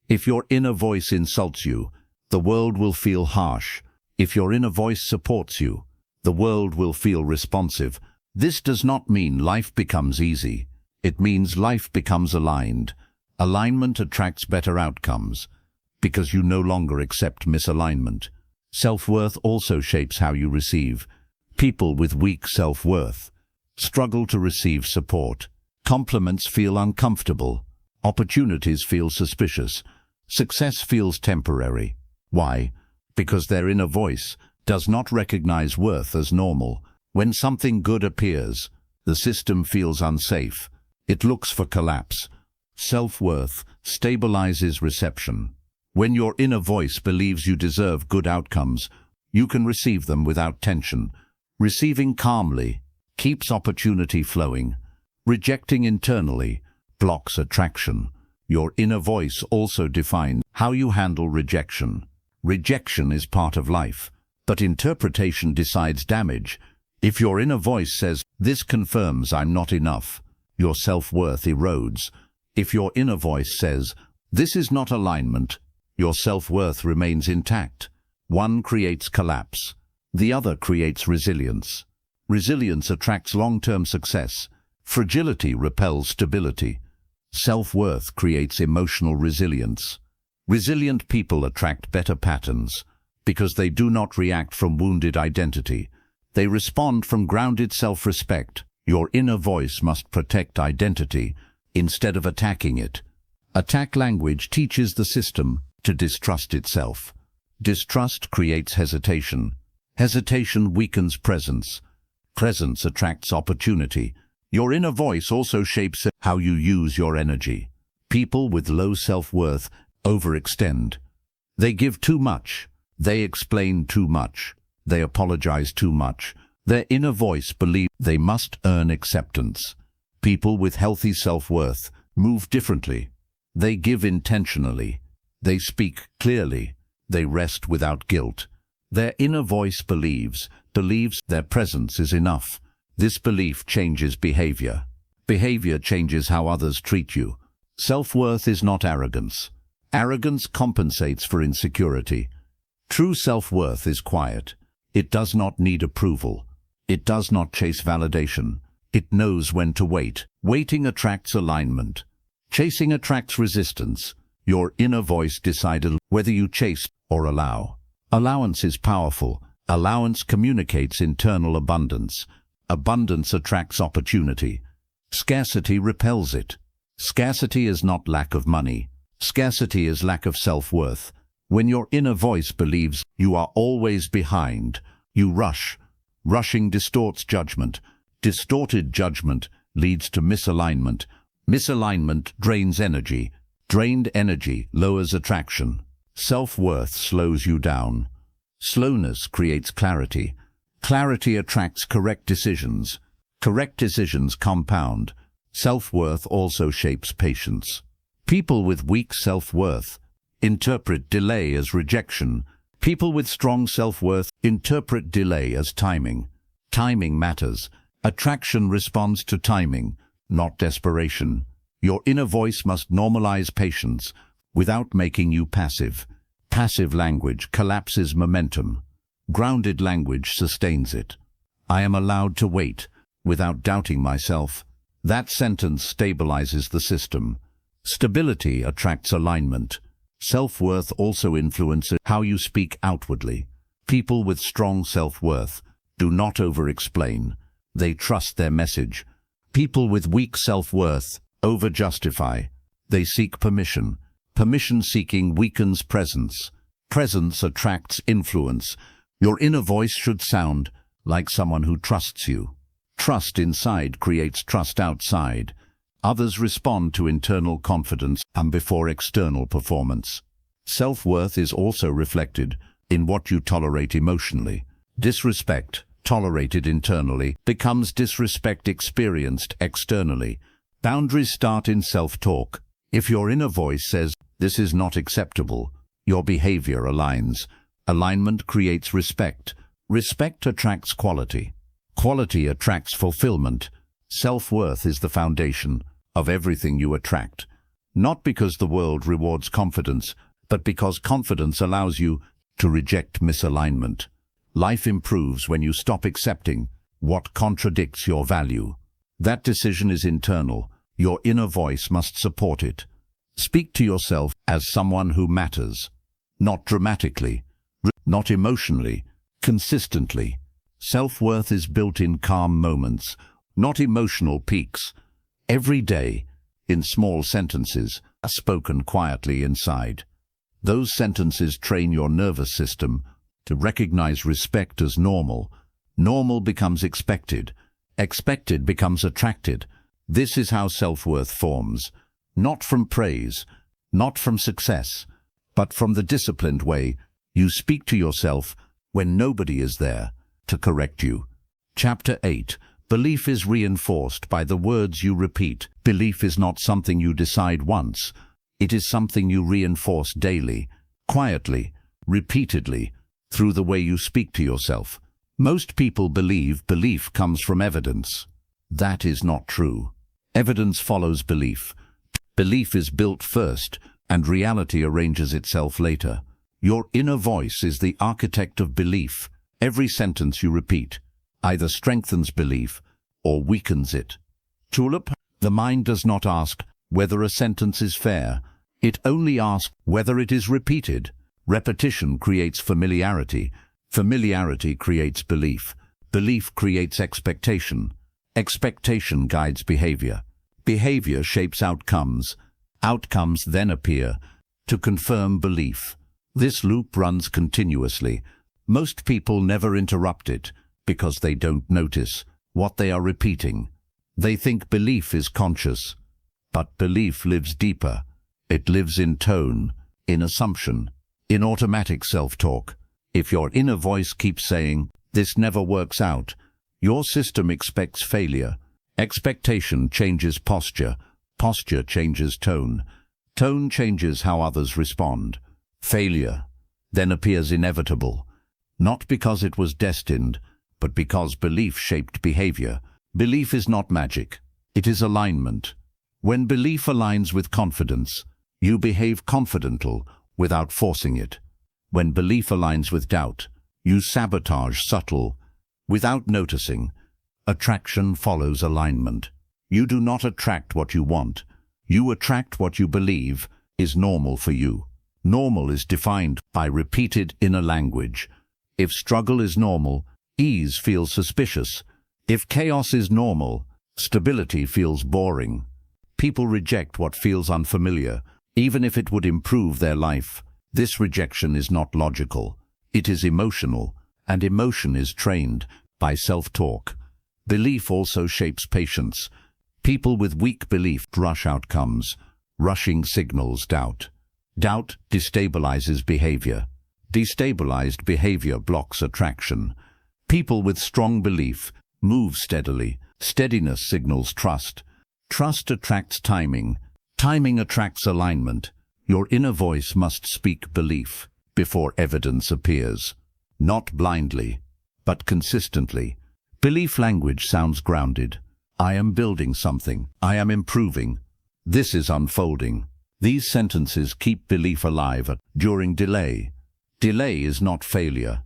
If your inner voice insults you, the world will feel harsh. If your inner voice supports you, the world will feel responsive. This does not mean life becomes easy. It means life becomes aligned. Alignment attracts better outcomes because you no longer accept misalignment. Self-worth also shapes how you receive. People with weak self-worth struggle to receive support. Compliments feel uncomfortable. Opportunities feel suspicious. Success feels temporary. Why? Because their inner voice does not recognize worth as normal. When something good appears, the system feels unsafe. It looks for collapse. Self-worth stabilizes reception. When your inner voice believes you deserve good outcomes, you can receive them without tension. Receiving calmly keeps opportunity flowing. Rejecting internally blocks attraction. Your inner voice also defines how you handle rejection. Rejection is part of life, but interpretation decides damage. If your inner voice says, "This confirms I'm not enough," your self-worth erodes. If your inner voice says, "This is not alignment," your self-worth remains intact. One creates collapse. The other creates resilience. Resilience attracts long-term success. Fragility repels stability. Self-worth creates emotional resilience. Resilient people attract better patterns because they do not react from wounded identity. They respond from grounded self-respect. Your inner voice must protect identity instead of attacking it. Attack language teaches the system to distrust itself. Distrust creates hesitation. Hesitation weakens presence. Presence attracts opportunity. Your inner voice also shapes how you use your energy. People with low self-worth overextend. They give too much. They explain too much. They apologize too much. Their inner voice believes they must earn acceptance. People with healthy self-worth move differently. They give intentionally. They speak clearly. They rest without guilt. Their inner voice believes their presence is enough. This belief changes behavior. Behavior changes how others treat you. Self-worth is not arrogance. Arrogance compensates for insecurity. True self-worth is quiet. It does not need approval. It does not chase validation. It knows when to wait. Waiting attracts alignment. Chasing attracts resistance. Your inner voice decides whether you chase or allow. Allowance is powerful. Allowance communicates internal abundance. Abundance attracts opportunity. Scarcity repels it. Scarcity is not lack of money. Scarcity is lack of self-worth. When your inner voice believes you are always behind, you rush. Rushing distorts judgment. Distorted judgment leads to misalignment. Misalignment drains energy. Drained energy lowers attraction. Self-worth slows you down. Slowness creates clarity. Clarity attracts correct decisions. Correct decisions compound. Self-worth also shapes patience. People with weak self-worth interpret delay as rejection. People with strong self-worth interpret delay as timing. Timing matters. Attraction responds to timing, not desperation. Your inner voice must normalize patience without making you passive. Passive language collapses momentum. Grounded language sustains it. I am allowed to wait. without doubting myself. That sentence stabilizes the system. Stability attracts alignment. Self-worth also influences how you speak outwardly. People with strong self-worth do not over-explain. They trust their message. People with weak self-worth over-justify. They seek permission. Permission-seeking weakens presence. Presence attracts influence. Your inner voice should sound like someone who trusts you. Trust inside creates trust outside. Others respond to internal confidence and before external performance. Self-worth is also reflected in what you tolerate emotionally. Disrespect, tolerated internally, becomes disrespect experienced externally. Boundaries start in self-talk. If your inner voice says, "This is not acceptable," your behavior aligns. Alignment creates respect. Respect attracts quality. Quality attracts fulfillment. Self-worth is the foundation of everything you attract. Not because the world rewards confidence, but because confidence allows you to reject misalignment. Life improves when you stop accepting what contradicts your value. That decision is internal. Your inner voice must support it. Speak to yourself as someone who matters. Not dramatically, not emotionally, consistently. Self-worth is built in calm moments, not emotional peaks. Every day, in small sentences, are spoken quietly inside. Those sentences train your nervous system to recognize respect as normal. Normal becomes expected. Expected becomes attracted. This is how self-worth forms. Not from praise, not from success, but from the disciplined way you speak to yourself when nobody is there to correct you. Chapter 8. Belief is reinforced by the words you repeat. Belief is not something you decide once. It is something you reinforce daily, quietly, repeatedly, through the way you speak to yourself. Most people believe belief comes from evidence. That is not true. Evidence follows belief. Belief is built first, and reality arranges itself later. Your inner voice is the architect of belief. Every sentence you repeat either strengthens belief or weakens it. Tulip, the mind does not ask whether a sentence is fair. It only asks whether it is repeated. Repetition creates familiarity. Familiarity creates belief. Belief creates expectation. Expectation guides behavior. Behavior shapes outcomes. Outcomes then appear to confirm belief. This loop runs continuously. Most people never interrupt it because they don't notice what they are repeating. They think belief is conscious, but belief lives deeper. It lives in tone, in assumption, in automatic self-talk. If your inner voice keeps saying, "This never works out," your system expects failure. Expectation changes posture. Posture changes tone. Tone changes how others respond. Failure then appears inevitable, not because it was destined, but because belief shaped behavior. Belief is not magic. It is alignment. When belief aligns with confidence, you behave confidently without forcing it. When belief aligns with doubt, you sabotage subtle without noticing. Attraction follows alignment. You do not attract what you want. You attract what you believe is normal for you. Normal is defined by repeated inner language. If struggle is normal, ease feels suspicious. If chaos is normal, stability feels boring. People reject what feels unfamiliar, even if it would improve their life. This rejection is not logical. It is emotional, and emotion is trained by self-talk. Belief also shapes patience. People with weak belief rush outcomes. Rushing signals doubt. Doubt destabilizes behavior. Destabilized behavior blocks attraction. People with strong belief move steadily. Steadiness signals trust. Trust attracts timing. Timing attracts alignment. Your inner voice must speak belief before evidence appears. Not blindly, but consistently. Belief language sounds grounded. I am building something. I am improving. This is unfolding. These sentences keep belief alive during delay. Delay is not failure.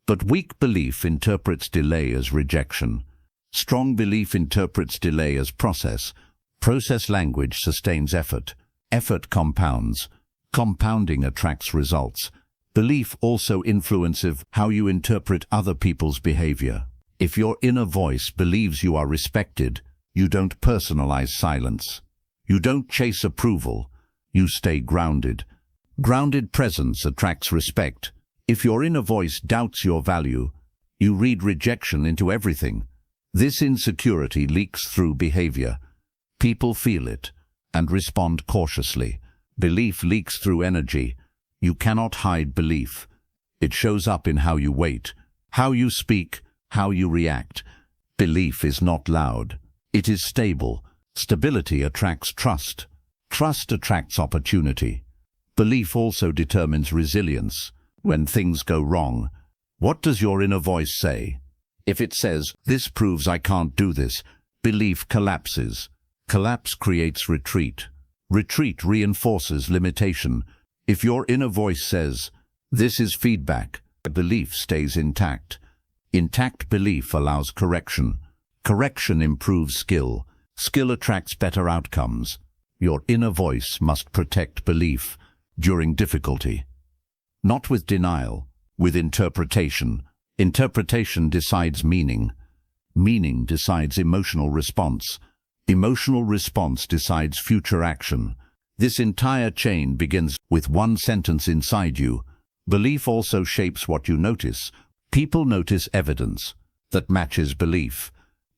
But weak belief interprets delay as rejection. Strong belief interprets delay as process. Process language sustains effort. Effort compounds. Compounding attracts results. Belief also influences how you interpret other people's behavior. If your inner voice believes you are respected, you don't personalize silence. You don't chase approval. You stay grounded. Grounded presence attracts respect. If your inner voice doubts your value, you read rejection into everything. This insecurity leaks through behavior. People feel it and respond cautiously. Belief leaks through energy. You cannot hide belief. It shows up in how you wait, how you speak, how you react. Belief is not loud. It is stable. Stability attracts trust. Trust attracts opportunity. Belief also determines resilience. When things go wrong, what does your inner voice say? If it says, "This proves I can't do this," belief collapses. Collapse creates retreat. Retreat reinforces limitation. If your inner voice says, "This is feedback," belief stays intact. Intact belief allows correction. Correction improves skill. Skill attracts better outcomes. Your inner voice must protect belief during difficulty. Not with denial, with interpretation. Interpretation decides meaning. Meaning decides emotional response. Emotional response decides future action. This entire chain begins with one sentence inside you. Belief also shapes what you notice. People notice evidence that matches belief.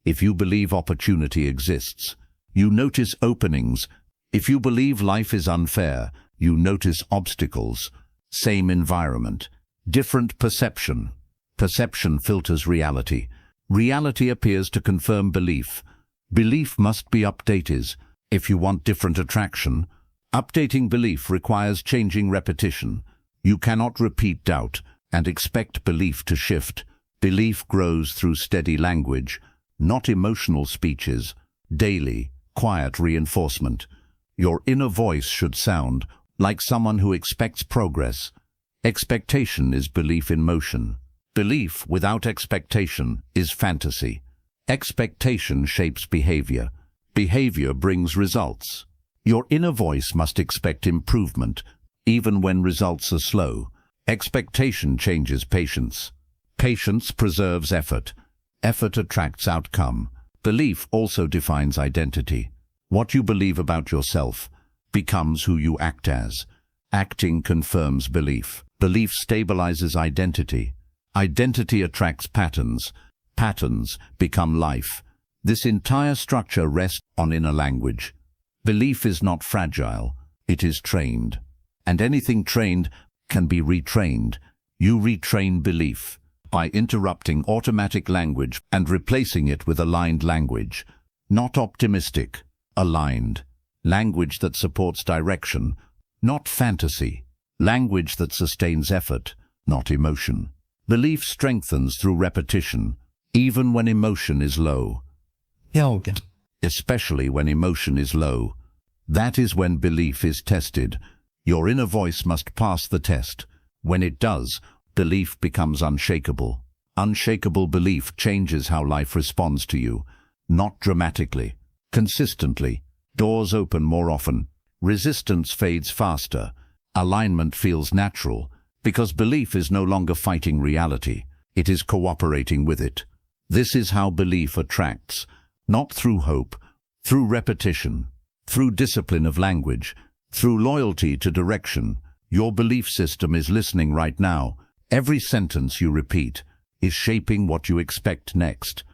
If you believe opportunity exists, you notice openings. If you believe life is unfair, you notice obstacles. Same environment, different perception. Perception filters reality. Reality appears to confirm belief. Belief must be updated if you want different attraction. Updating belief requires changing repetition. You cannot repeat doubt and expect belief to shift. Belief grows through steady language, not emotional speeches. Daily, quiet reinforcement. Your inner voice should sound like someone who expects progress. Expectation is belief in motion. Belief without expectation is fantasy. Expectation shapes behavior. Behavior brings results. Your inner voice must expect improvement, even when results are slow. Expectation changes patience. Patience preserves effort. Effort attracts outcome. Belief also defines identity. What you believe about yourself becomes who you act as. Acting confirms belief. Belief stabilizes identity. Identity attracts patterns. Patterns become life. This entire structure rests on inner language. Belief is not fragile. It is trained. And anything trained can be retrained. You retrain belief by interrupting automatic language and replacing it with aligned language. Not optimistic, aligned. Language that supports direction, not fantasy. Language that sustains effort, not emotion. Belief strengthens through repetition, even when emotion is low. Especially when emotion is low. That is when belief is tested. Your inner voice must pass the test. When it does, belief becomes unshakable. Unshakable belief changes how life responds to you. Not dramatically, consistently. Doors open more often. Resistance fades faster. Alignment feels natural, because belief is no longer fighting reality. It is cooperating with it. This is how belief attracts, not through hope, through repetition, through discipline of language, through loyalty to direction. Your belief system is listening right now. Every sentence you repeat is shaping what you expect next.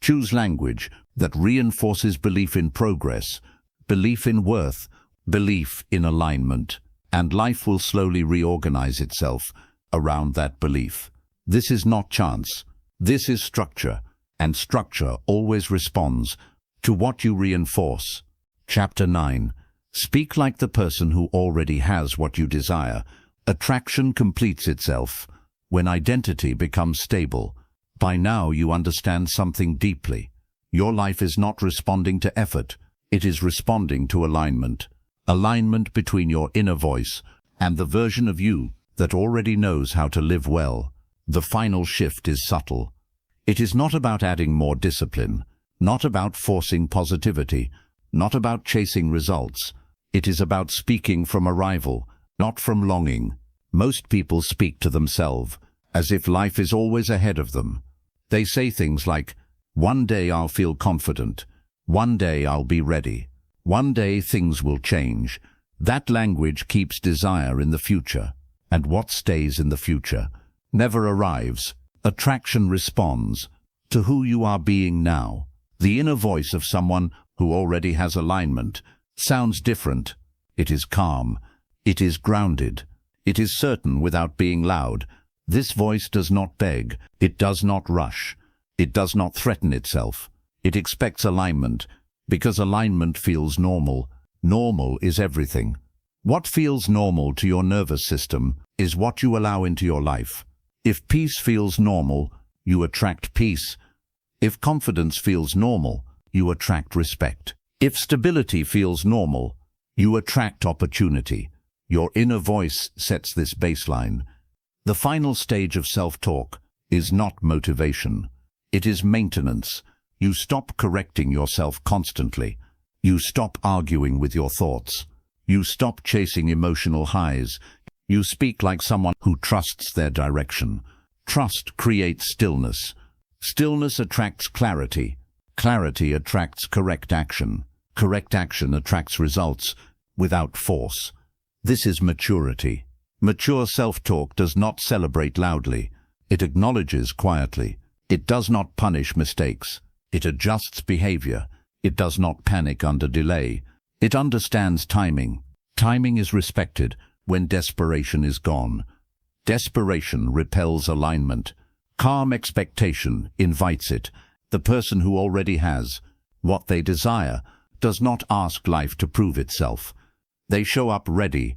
Choose language that reinforces belief in progress, belief in worth, belief in alignment, and life will slowly reorganize itself around that belief. This is not chance. This is structure, and structure always responds to what you reinforce. Chapter 9. Speak like the person who already has what you desire. Attraction completes itself when identity becomes stable. By now you understand something deeply. Your life is not responding to effort. It is responding to alignment. Alignment between your inner voice and the version of you that already knows how to live well. The final shift is subtle. It is not about adding more discipline. not about forcing positivity, not about chasing results. It is about speaking from arrival, not from longing. Most people speak to themselves as if life is always ahead of them. They say things like, "One day I'll feel confident. One day I'll be ready. One day things will change." That language keeps desire in the future, and what stays in the future never arrives. Attraction responds to who you are being now. The inner voice of someone who already has alignment sounds different. It is calm. It is grounded. It is certain without being loud. This voice does not beg. It does not rush. It does not threaten itself. It expects alignment, because alignment feels normal. Normal is everything. What feels normal to your nervous system is what you allow into your life. If peace feels normal, you attract peace. If confidence feels normal, you attract respect. If stability feels normal, you attract opportunity. Your inner voice sets this baseline. The final stage of self-talk is not motivation. It is maintenance. You stop correcting yourself constantly. You stop arguing with your thoughts. You stop chasing emotional highs. You speak like someone who trusts their direction. Trust creates stillness. Stillness attracts clarity. Clarity attracts correct action. Correct action attracts results without force. This is maturity. Mature self-talk does not celebrate loudly. It acknowledges quietly. It does not punish mistakes. It adjusts behavior. It does not panic under delay. It understands timing. Timing is respected when desperation is gone. Desperation repels alignment. Calm expectation invites it. The person who already has what they desire does not ask life to prove itself. They show up ready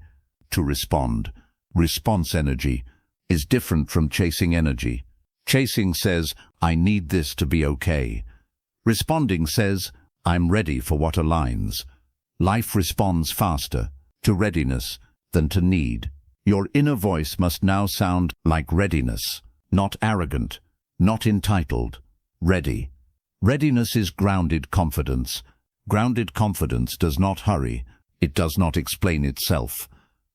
to respond. Response energy is different from chasing energy. Chasing says, "I need this to be okay." Responding says, "I'm ready for what aligns." Life responds faster to readiness than to need. Your inner voice must now sound like readiness, not arrogant, not entitled. Ready. Readiness is grounded confidence. Grounded confidence does not hurry. It does not explain itself.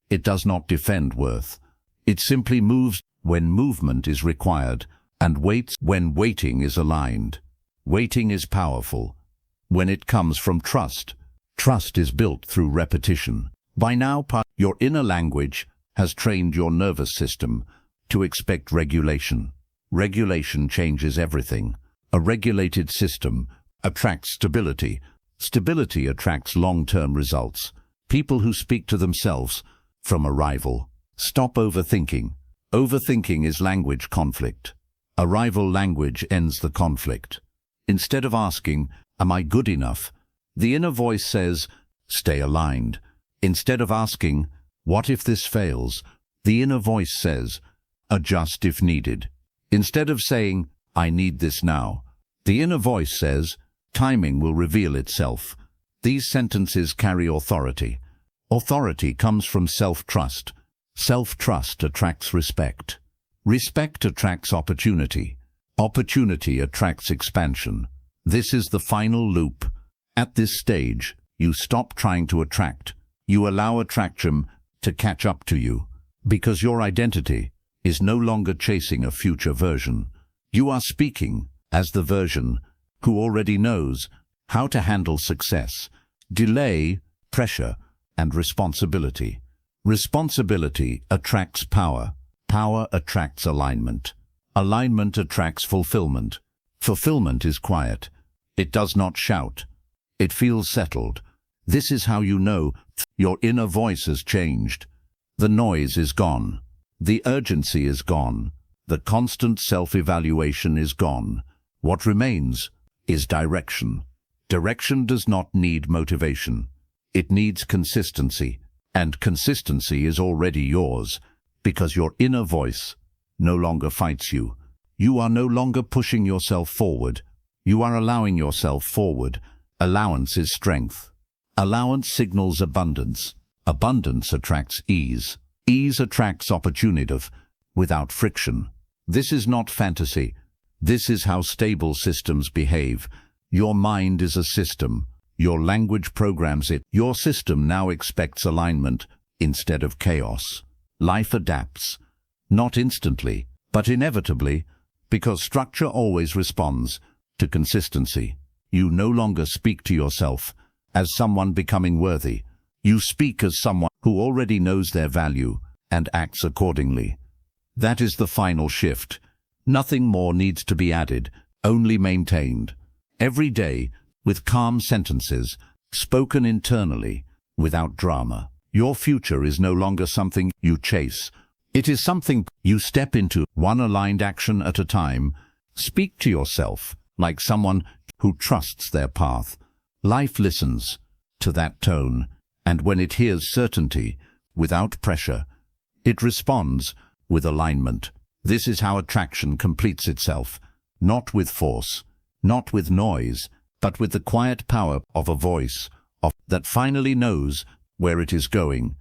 It does not defend worth. It simply moves when movement is required and waits when waiting is aligned. Waiting is powerful when it comes from trust. Trust is built through repetition. By now, your inner language has trained your nervous system to expect regulation. Regulation changes everything. A regulated system attracts stability. Stability attracts long-term results. People who speak to themselves from arrival. Stop overthinking. Overthinking is language conflict. Arrival language ends the conflict. Instead of asking, "Am I good enough?" the inner voice says, "Stay aligned." Instead of asking, "What if this fails?" the inner voice says, "Adjust if needed." Instead of saying, "I need this now," the inner voice says, "Timing will reveal itself." These sentences carry authority. Authority comes from self-trust. Self-trust attracts respect. Respect attracts opportunity. Opportunity attracts expansion. This is the final loop. At this stage, you stop trying to attract. You allow attraction to catch up to you, because your identity is no longer chasing a future version. You are speaking as the version who already knows how to handle success, delay, pressure, and responsibility. Responsibility attracts power. Power attracts alignment. Alignment attracts fulfillment. Fulfillment is quiet. It does not shout. It feels settled. This is how you know your inner voice has changed. The noise is gone. The urgency is gone. The constant self-evaluation is gone. What remains is direction. Direction does not need motivation. It needs consistency. And consistency is already yours, because your inner voice no longer fights you. You are no longer pushing yourself forward. You are allowing yourself forward. Allowance is strength. Allowance signals abundance. Abundance attracts ease. Ease attracts opportunity without friction. This is not fantasy. This is how stable systems behave. Your mind is a system. Your language programs it. Your system now expects alignment instead of chaos. Life adapts, not instantly, but inevitably, because structure always responds to consistency. You no longer speak to yourself as someone becoming worthy. You speak as someone who already knows their value and acts accordingly. That is the final shift. Nothing more needs to be added, only maintained. Every day, with calm sentences, spoken internally, without drama. Your future is no longer something you chase. It is something you step into, one aligned action at a time. Speak to yourself like someone who trusts their path. Life listens to that tone, and when it hears certainty, without pressure, it responds with alignment. This is how attraction completes itself, not with force, not with noise, but with the quiet power of a voice that finally knows where it is going.